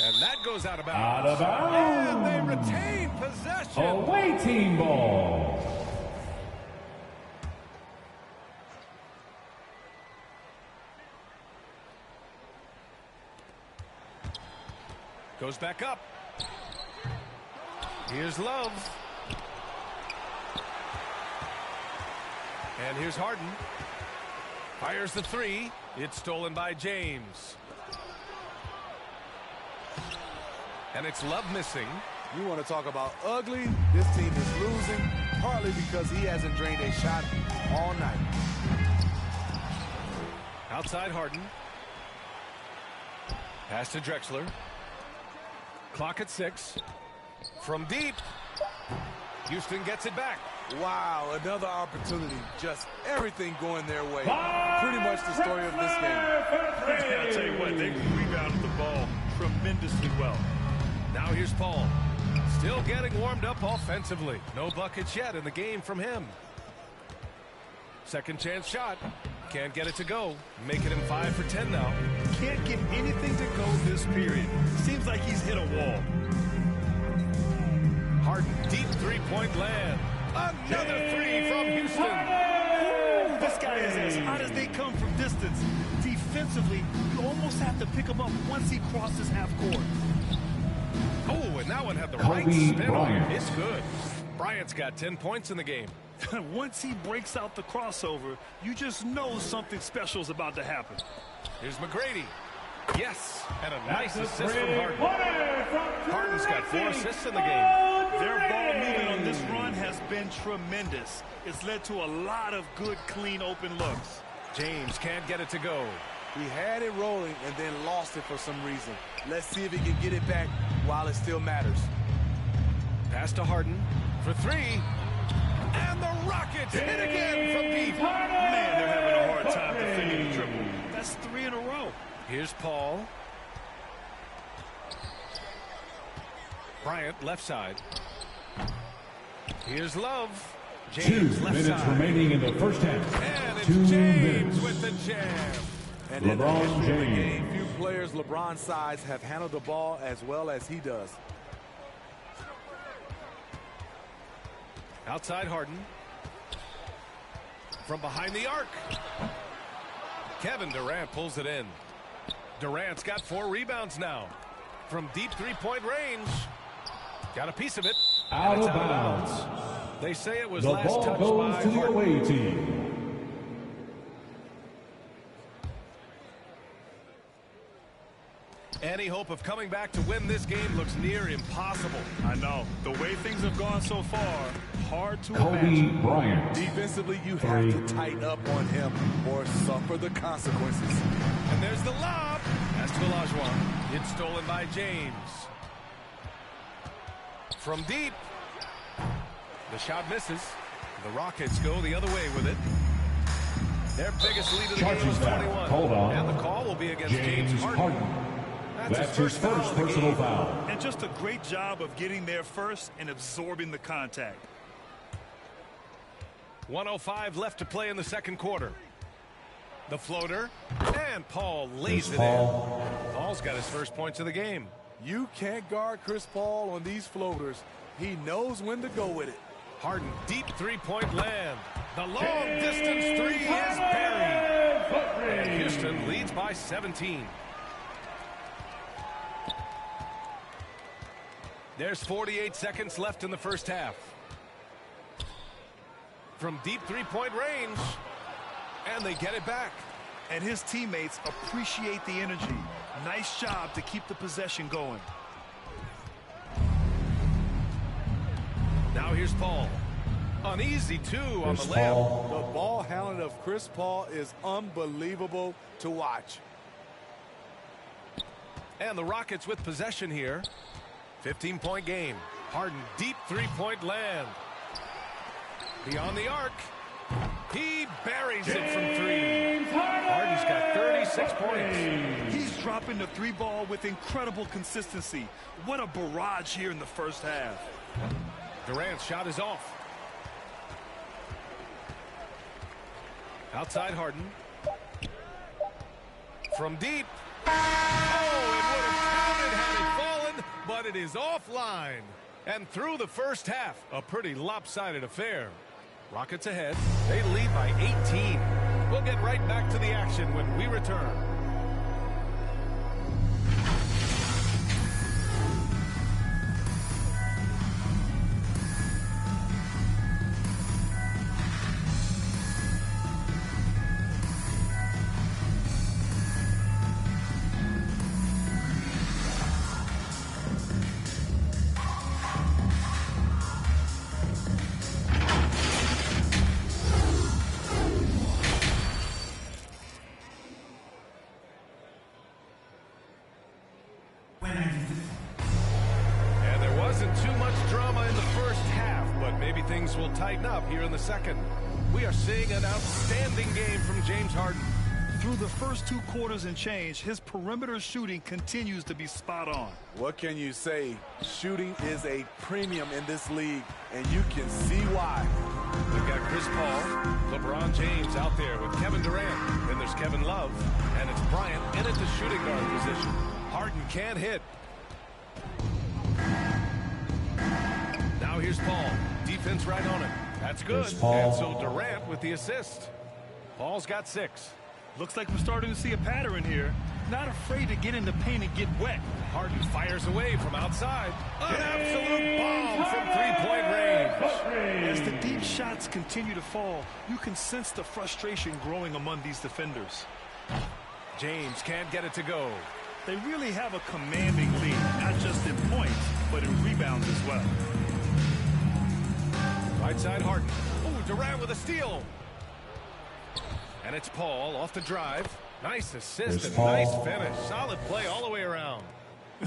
And that goes out of bounds. Out of bounds. And they retain possession. Away team ball. Goes back up. Here's Love. And here's Harden. Fires the three. It's stolen by James. And it's Love missing. You want to talk about ugly? This team is losing, partly because he hasn't drained a shot all night. Outside Harden. Pass to Drexler. Clock at 6. From deep. Houston gets it back. Wow, another opportunity. Just everything going their way. Pretty much the story of this game. I'll tell you what, they rebounded the ball tremendously well. Now here's Paul. Still getting warmed up offensively. No buckets yet in the game from him. Second chance shot. Can't get it to go. Making him 5 for 10 now. Can't get anything to go this period. Seems like he's hit a wall. Harden, deep three-point land. Another three from Houston. Ooh, this guy is as hot as they come from distance. Defensively, you almost have to pick him up once he crosses half court. Oh, and that one had the right spin on it. It's good. Bryant's got 10 points in the game. Once he breaks out the crossover, you just know something special is about to happen. Here's McGrady. Yes, and a nice assist from Harden. Harden's got 4 assists in the game. Their ball movement on this run has been tremendous. It's led to a lot of good, clean, open looks. James can't get it to go. He had it rolling and then lost it for some reason. Let's see if he can get it back while it still matters. Pass to Harden for 3. And the Rockets hit again from deep. Man, they're having a hard time defending the triple. That's 3 in a row. Here's Paul. Bryant, left side. Here's Love. James, 2 left minutes side. remaining in the first half. And it's 2 James minutes. with the jam. And in the LeBron history of the James. game, few players LeBron's size have handled the ball as well as he does. Outside Harden. From behind the arc. Kevin Durant pulls it in. Durant's got 4 rebounds now. From deep three-point range. Got a piece of it. Out It's of bounds. They say it was The last ball touched goes by to the Harden. away team. Any hope of coming back to win this game looks near impossible. I know. The way things have gone so far, hard to Kobe imagine. Bryant. Defensively, you 3. have to tighten up on him or suffer the consequences. And there's the lob. That's to Olajuwon. It's stolen by James. From deep. The shot misses. The Rockets go the other way with it. Their biggest lead of the game was 21. Hold on. And the call will be against James Harden. That's his first personal foul. And just a great job of getting there first and absorbing the contact. 1:05 left to play in the second quarter. The floater. And Paul lays it Paul. in. Paul's got his first points of the game. You can't guard Chris Paul on these floaters. He knows when to go with it. Harden, deep three-point land. The long-distance 3 is buried. And Houston leads by 17. There's 48 seconds left in the first half. From deep three-point range. And they get it back. And his teammates appreciate the energy. Nice job to keep the possession going. Now here's Paul. An easy 2 on the layup. The ball handling of Chris Paul is unbelievable to watch. And the Rockets with possession here. 15-point game. Harden, deep three-point land. Beyond the arc. He buries it from 3. Harden's got 36 points. He's dropping the 3 ball with incredible consistency. What a barrage here in the first half. Durant's shot is off. Outside Harden. From deep. Oh, it would have counted had it fallen, but it is offline. And through the first half, a pretty lopsided affair. Rockets ahead. They lead by 18. We'll get right back to the action when we return. tighten up here in the second. We are seeing an outstanding game from James Harden. Through the first 2 quarters and change, his perimeter shooting continues to be spot on. What can you say? Shooting is a premium in this league, and you can see why. We've got Chris Paul, LeBron James out there with Kevin Durant. Then there's Kevin Love, and it's Bryant in at the shooting guard position. Harden can't hit. Now here's Paul. Defense right on him. That's good. And so Durant with the assist. Paul's got 6. Looks like we're starting to see a pattern here. Not afraid to get in the paint and get wet. Harden fires away from outside. An absolute bomb from three-point range. As the deep shots continue to fall, you can sense the frustration growing among these defenders. James can't get it to go. They really have a commanding lead, not just in points, but in rebounds as well. Right side Harden. Oh, Durant with a steal. And it's Paul off the drive. Nice assist and nice finish. Solid play all the way around.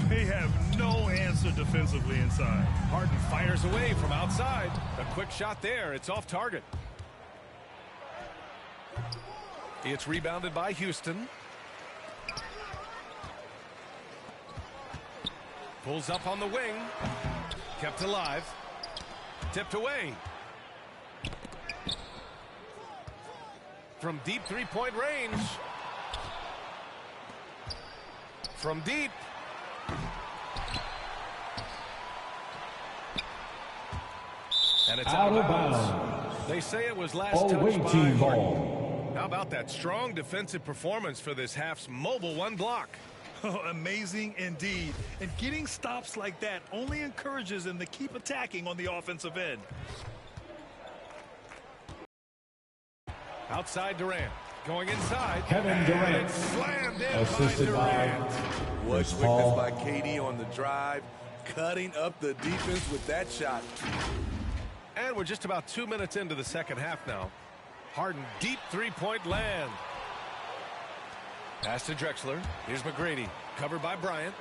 They have no answer defensively inside. Harden fires away from outside. A quick shot there. It's off target. It's rebounded by Houston. Pulls up on the wing. Kept alive. Tipped away. From deep three-point range. From deep. And it's out of bounds. They say it was last touched by Harden. How about that strong defensive performance for this half's mobile one block? Oh, amazing indeed. And getting stops like that only encourages them to keep attacking on the offensive end. Outside Durant. Going inside. Kevin Durant. Slammed in assisted by What quickness by KD on the drive. Cutting up the defense with that shot. And we're just about 2 minutes into the second half now. Harden deep three-point land. Pass to Drexler. Here's McGrady. Covered by Bryant.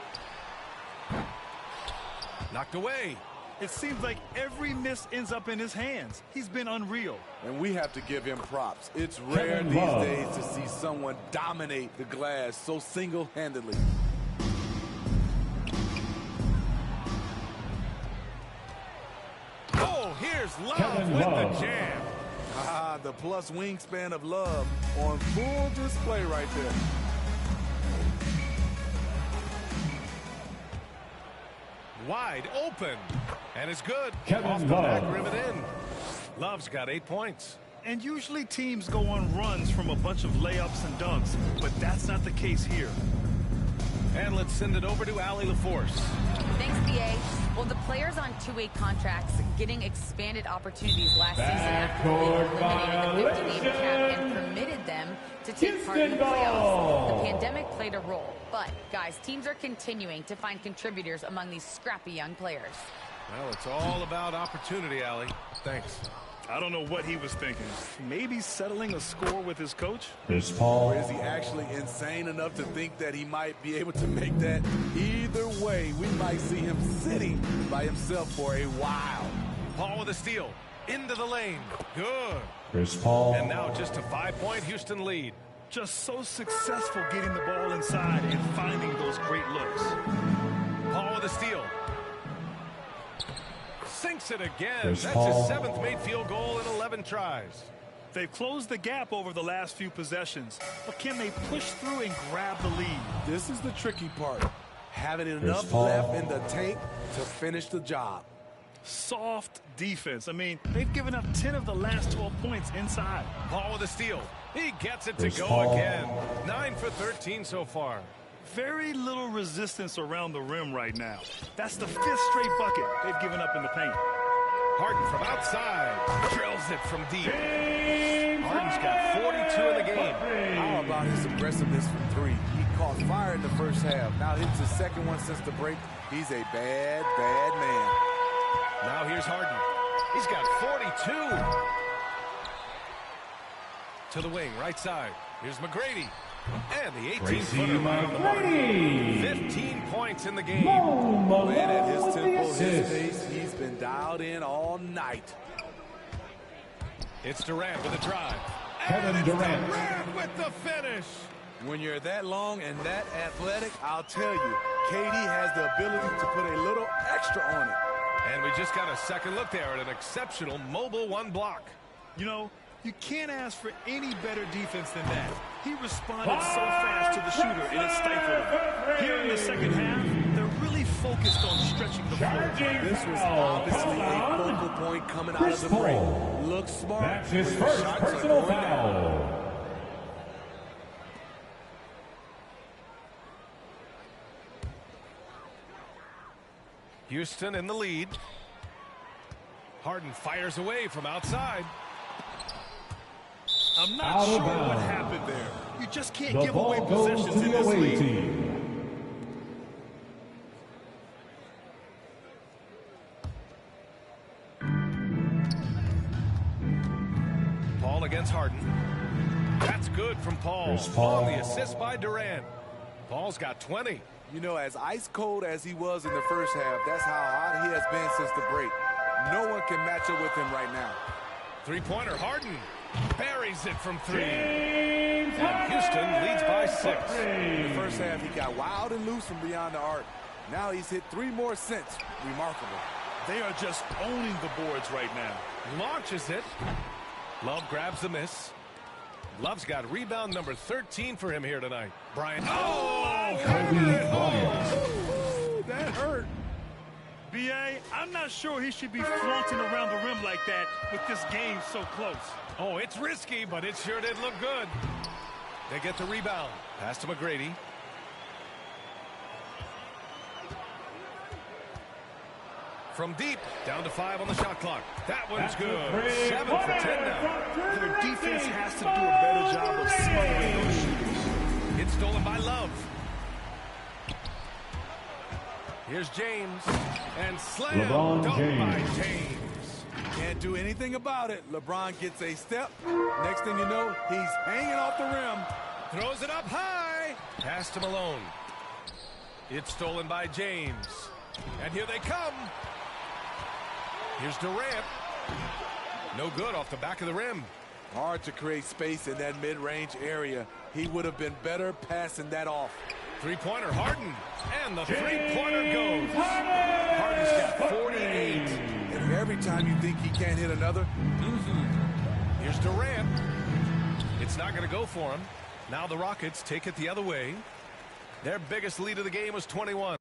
Knocked away. It seems like every miss ends up in his hands. He's been unreal. And we have to give him props. It's rare these days to see someone dominate the glass so single-handedly. Oh, here's Love with the jam. Ah, the plus wingspan of Love on full display right there. Wide open. And it's good. Kevin Off the Love. back rim and in. Love's got 8 points. And usually teams go on runs from a bunch of layups and dunks, but that's not the case here. And let's send it over to Allie LaForce. Thanks, BA. Well, the players on two-way contracts getting expanded opportunities last season after the league eliminated the 50-game cap and permitted them to take part in the playoffs. The pandemic played a role, but, guys, teams are continuing to find contributors among these scrappy young players. Well, it's all about opportunity, Allie. Thanks. I don't know what he was thinking. Maybe settling a score with his coach? Chris Paul. Or is he actually insane enough to think that he might be able to make that? Either way, we might see him sitting by himself for a while. Paul with a steal. Into the lane. Good. Chris Paul. And now just a 5-point Houston lead. Just so successful getting the ball inside and finding those great looks. Paul with a steal. Sinks it again. Chris That's Paul. his 7th made field goal in 11 tries. They've closed the gap over the last few possessions, but can they push through and grab the lead? This is the tricky part. Having enough left in the tank to finish the job. Soft defense. I mean, they've given up 10 of the last 12 points inside. Paul with a steal. He gets it to Chris go Paul. again. 9 for 13 so far. Very little resistance around the rim right now. That's the 5th straight bucket they've given up in the paint. Harden from outside. Drills it from deep. Harden's got 42 in the game. How about his aggressiveness from 3? He caught fire in the first half. Now hits his second one since the break. He's a bad, bad man. Now here's Harden. He's got 42. To the wing, right side. Here's McGrady. And the 18-footer right on the mark. 15 points in the game. Playing at his tempo, his pace. He's been dialed in all night. It's Durant with a drive. Kevin Durant. Durant with the finish. When you're that long and that athletic, I'll tell you, KD has the ability to put a little extra on it. And we just got a second look there at an exceptional mobile one block. You know, you can't ask for any better defense than that. He responded so fast to the shooter, and it stifled him. Here in the second half, they're really focused on stretching the floor. This was obviously a focal point coming out of the break. Looks smart. That's his first personal foul. Houston in the lead. Harden fires away from outside. I'm not sure what happened there. You just can't give away possessions in this league. Paul against Harden. That's good from Paul. On the assist by Durant. Paul's got 20. You know, as ice cold as he was in the first half, that's how hot he has been since the break. No one can match up with him right now. Three-pointer, Harden buries it from three. And Houston leads by 6. In the first half, he got wild and loose from beyond the arc. Now he's hit 3 more since. Remarkable. They are just owning the boards right now. Launches it. Love grabs the miss. Love's got rebound number 13 for him here tonight. Bryant. Oh! That hurt. B.A., I'm not sure he should be flaunting around the rim like that with this game so close. Oh, it's risky, but it sure did look good. They get the rebound. Pass to McGrady. From deep, down to 5 on the shot clock. That one's good. 7 for 10 now. Their defense has to do a better job of smothering those shooters. It's stolen by Love. Here's James. And slam dunk by James. Can't do anything about it. LeBron gets a step. Next thing you know, he's hanging off the rim. Throws it up high. Pass to Malone. It's stolen by James. And here they come. Here's Durant. No good off the back of the rim. Hard to create space in that mid-range area. He would have been better passing that off. Three-pointer, Harden. And the three-pointer goes. Harden's got 48. And every time you think he can't hit another. Here's Durant. It's not going to go for him. Now the Rockets take it the other way. Their biggest lead of the game was 21.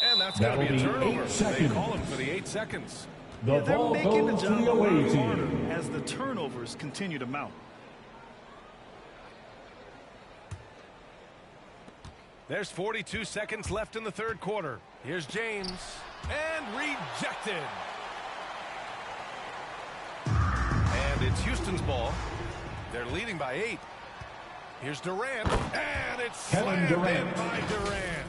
And that's going to be a turnover. They call him for the 8 seconds. They're making the job a lot harder as the turnovers continue to mount. There's 42 seconds left in the third quarter. Here's James. And rejected. And it's Houston's ball. They're leading by 8. Here's Durant. And it's slammed in by Durant.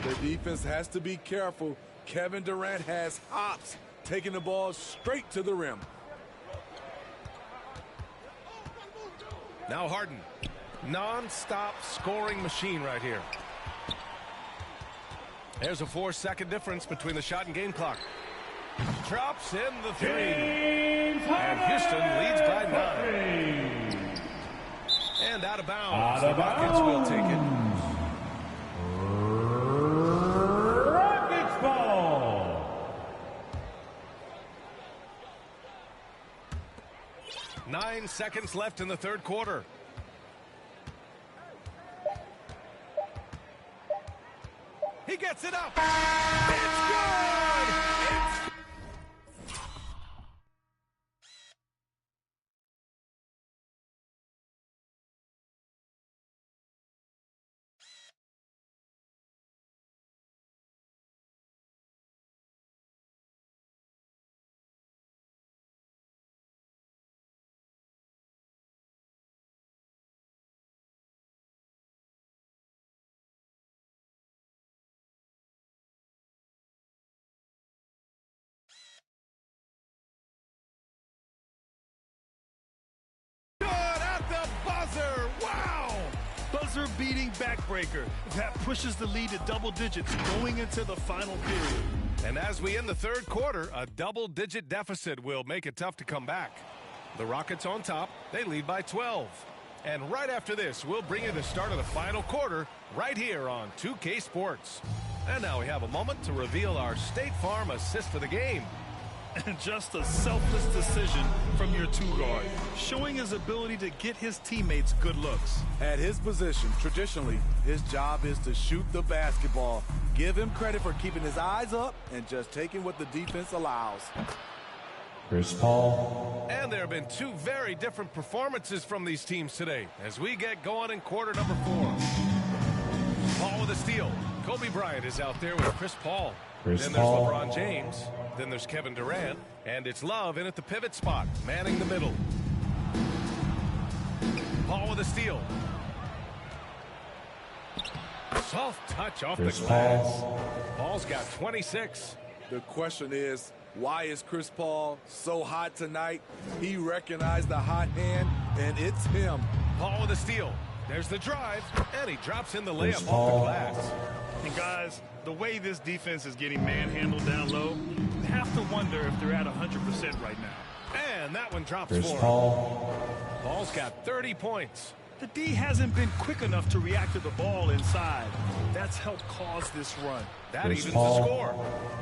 The defense has to be careful. Kevin Durant has hops, taking the ball straight to the rim. Now Harden. Non-stop scoring machine right here. There's a 4-second difference between the shot and game clock. Drops in the 3. And Houston leads by 9. And out of bounds. The Rockets will take it. Rockets ball. 9 seconds left in the third quarter. He gets it up. It's good. It's Wow! Buzzer-beating backbreaker that pushes the lead to double digits going into the final period. And as we end the third quarter, a double-digit deficit will make it tough to come back. The Rockets on top. They lead by 12. And right after this, we'll bring you the start of the final quarter right here on 2K Sports. And now we have a moment to reveal our State Farm assist of the game. And just a selfless decision from your two-guard, showing his ability to get his teammates good looks. At his position, traditionally, his job is to shoot the basketball. Give him credit for keeping his eyes up and just taking what the defense allows. Chris Paul. And there have been two very different performances from these teams today as we get going in quarter number 4. Paul with a steal. Kobe Bryant is out there with Chris Paul. Then there's LeBron James. Then there's Kevin Durant. And it's Love in at the pivot spot, manning the middle. Paul with a steal. Soft touch off the glass. Paul's got 26. The question is, why is Chris Paul so hot tonight? He recognized the hot hand, and it's him. Paul with a steal. There's the drive, and he drops in the layup off the glass. And guys, the way this defense is getting manhandled down low, you have to wonder if they're at 100% right now. And that one drops Chris for him. Paul's got 30 points. The D hasn't been quick enough to react to the ball inside. That's helped cause this run. That evens the score.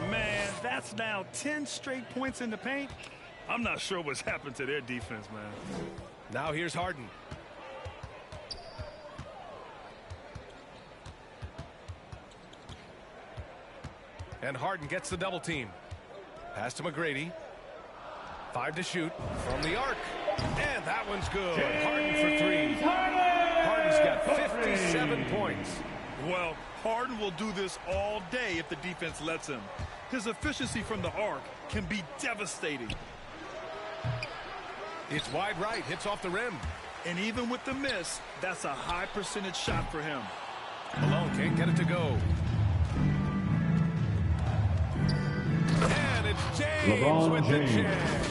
Man, that's now 10 straight points in the paint. I'm not sure what's happened to their defense, man. Now here's Harden. And Harden gets the double team. Pass to McGrady. 5 to shoot from the arc. And that one's good. Harden for 3. Harden's got 57 points. Well, Harden will do this all day if the defense lets him. His efficiency from the arc can be devastating. It's wide right, hits off the rim. And even with the miss, that's a high percentage shot for him. Malone can't get it to go. And it's James with the jam.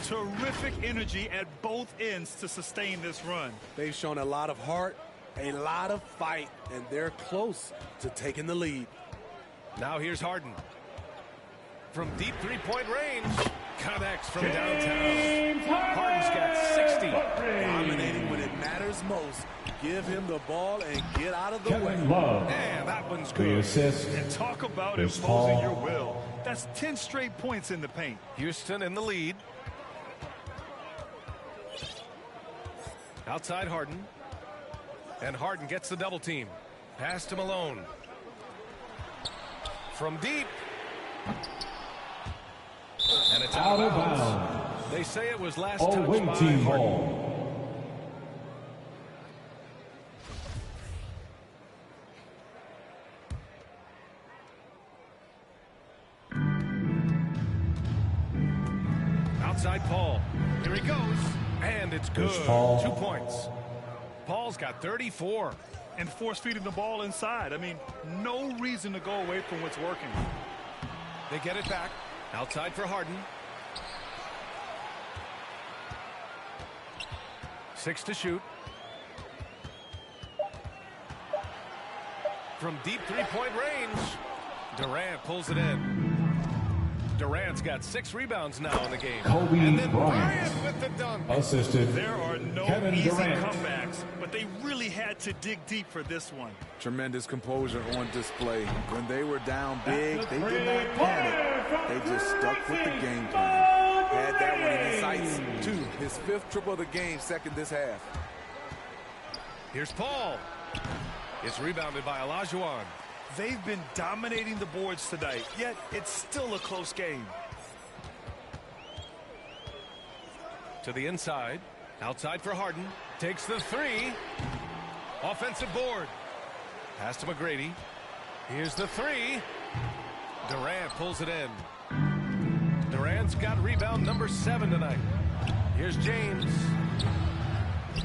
Terrific energy at both ends to sustain this run. They've shown a lot of heart, a lot of fight, and they're close to taking the lead. Now here's Harden. From deep three-point range, connects from downtown. Harden's got 60. Dominating when it matters most. Give him the ball and get out of the way. Love. And that one's good. Assist. And talk about imposing your will. That's 10 straight points in the paint. Houston in the lead. Outside Harden. And Harden gets the double team. Pass to Malone. From deep. And it's out of bounds. They say it was last touched by Harden. Ball. Outside Paul. Here he goes. And it's good. 2 points. Paul's got 34. And force feeding the ball inside. I mean, no reason to go away from what's working. They get it back. Outside for Harden. 6 to shoot. From deep three-point range, Durant pulls it in. Durant's got 6 rebounds now in the game. Kobe and then Bryant with the dunk. Assisted. There are no easy comebacks, but they really had to dig deep for this one. Tremendous composure on display. When they were down big, they did not panic. They just stuck with the game plan. Had that one in his sights. 2, his 5th triple of the game, second this half. Here's Paul. It's rebounded by Olajuwon. They've been dominating the boards tonight, yet it's still a close game. To the inside. Outside for Harden. Takes the 3. Offensive board. Pass to McGrady. Here's the 3. Durant pulls it in. Durant's got rebound number 7 tonight. Here's James.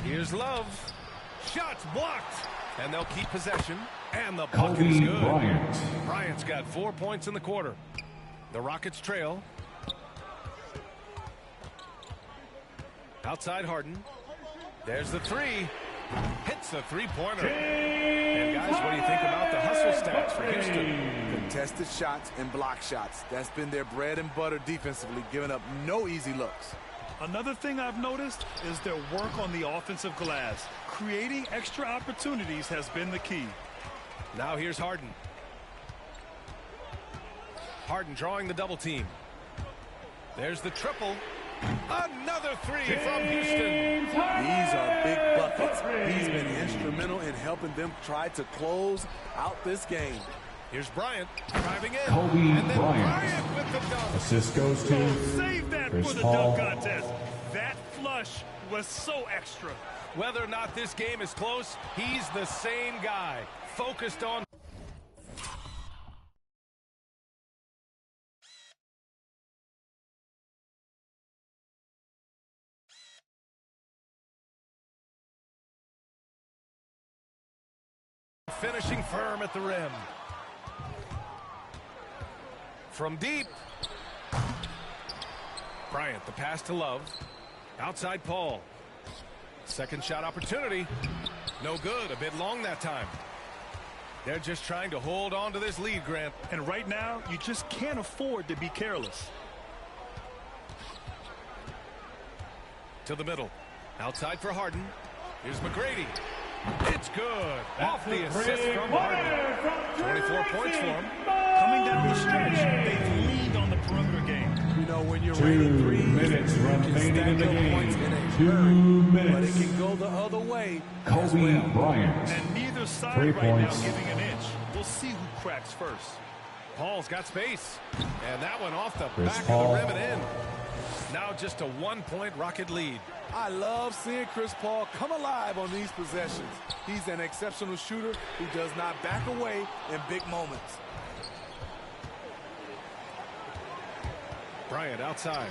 Here's Love. Shots blocked. And they'll keep possession. And the bucket is good. Bryant's got 4 points in the quarter. The Rockets trail. Outside Harden. There's the 3. Hits the three-pointer. And guys, what do you think about the hustle stats for Houston? Contested shots and block shots. That's been their bread and butter defensively, giving up no easy looks. Another thing I've noticed is their work on the offensive glass. Creating extra opportunities has been the key. Now here's Harden. Harden drawing the double team. There's the triple. Another three from Houston. These are big buckets. He's been instrumental in helping them try to close out this game. Here's Bryant driving in. Kobe and then Bryant. with the dunk. Assist goes to Save that Chris for the Paul. dunk contest. That flush was so extra. Whether or not this game is close, he's the same guy. Focused on. Finishing firm at the rim. From deep. Bryant, the pass to Love. Outside Paul. Second shot opportunity. No good. A bit long that time. They're just trying to hold on to this lead, Grant. And right now, you just can't afford to be careless. To the middle. Outside for Harden. Here's McGrady. It's good. Off the assist from Harden. 24 points for him. Coming down the stretch, they've leaned on the perimeter game. You know, when you're 2 minutes remaining in the game. 2 minutes. But it can go the other way. Kobe Bryant. And neither side 3 right points. now giving an inch. We'll see who cracks first. Paul's got space. And that one off the Chris back Paul. of the rim and in. Now just a 1-point Rocket lead. I love seeing Chris Paul come alive on these possessions. He's an exceptional shooter who does not back away in big moments. Bryant outside.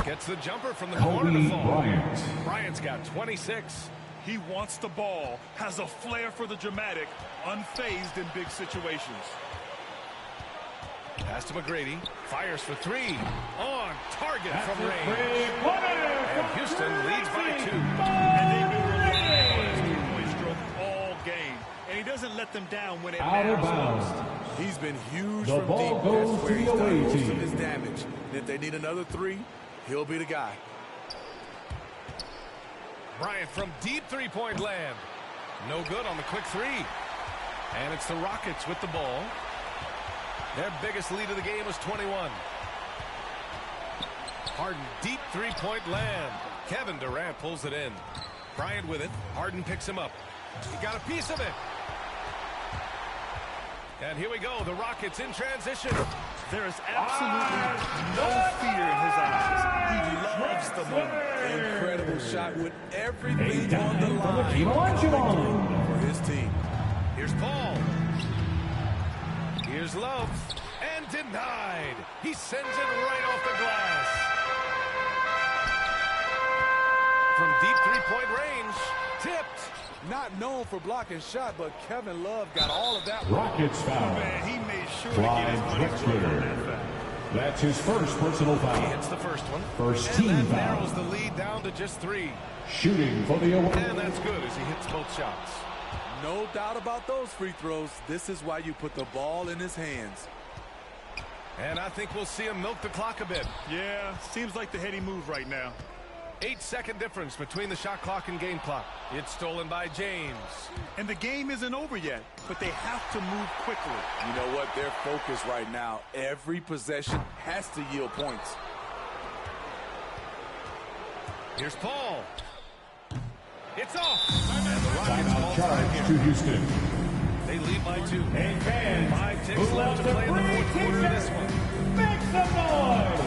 Gets the jumper from the Kobe corner to fall. Bryant. Bryant's got 26. He wants the ball, has a flair for the dramatic, unfazed in big situations. Pass to McGrady. Fires for three. On target from range. And Houston leads by 2. And they've been relying on his three-point stroke all game. And he doesn't let them down when it Out of matters bounds. most. He's been huge The from ball deep. goes That's to where the he's done away most team. of his damage. And if they need another 3, he'll be the guy. Bryant from deep three-point land. No good on the quick 3. And it's the Rockets with the ball. Their biggest lead of the game was 21. Harden, deep three-point land. Kevin Durant pulls it in. Bryant with it. Harden picks him up. He got a piece of it. And here we go. The Rockets in transition. There is absolutely no fear in his eyes. He loves the moment. Incredible shot with everything on the line for his team. Here's Paul. Here's Love. And denied. He sends it right off the glass. From deep three-point range. Tipped. Not known for blocking shot, but Kevin Love got all of that. Rockets foul. Man, he made sure to get his money's worth on that foul. That's his first personal foul. He hits the first one. First and team that foul. narrows the lead down to just 3. Shooting for the away. And that's good as he hits both shots. No doubt about those free throws. This is why you put the ball in his hands. And I think we'll see him milk the clock a bit. Yeah, seems like the heady move right now. 8-second difference between the shot clock and game clock. It's stolen by James. And the game isn't over yet, but they have to move quickly. You know what? They're focused right now. Every possession has to yield points. Here's Paul. It's off. Timeout charge to Houston. They lead by 2. Hey, fans, 5 ticks left to play in the fourth quarter of this one. Make some noise.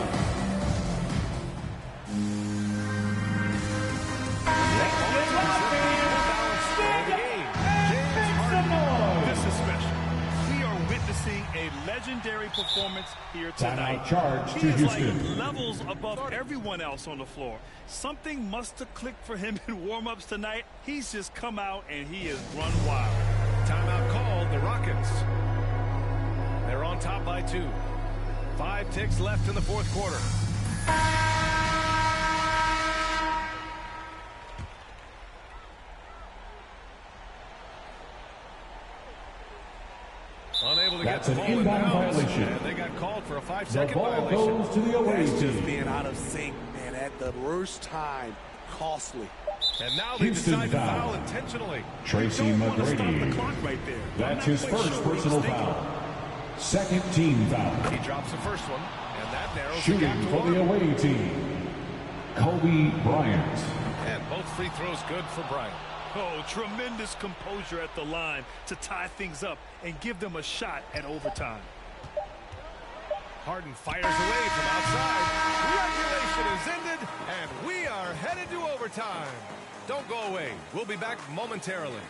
This is special. We are witnessing a legendary performance here tonight. Timeout charge He to is like Houston. levels above everyone else on the floor. Something must have clicked for him in warm-ups tonight. He's just come out and he has run wild. Timeout called, the Rockets. They're on top by 2. 5 ticks left in the fourth quarter. That's an inbound violation. And they got called for a 5-second The ball violation. goes to the away That's just team. being out of sync, man, at the worst time. Costly. And now they Houston decide to foul. foul intentionally. Tracy Don't want to stop the McGrady. clock right there. That's I'm his not quite first sure what he was personal thinking. foul. Second team foul. He drops the first one, and that narrows the Shooting gap to for the one. away team, Kobe Bryant. And both free throws good for Bryant. Oh, tremendous composure at the line to tie things up and give them a shot at overtime. Harden fires away from outside. Regulation is ended, and we are headed to overtime. Don't go away. We'll be back momentarily.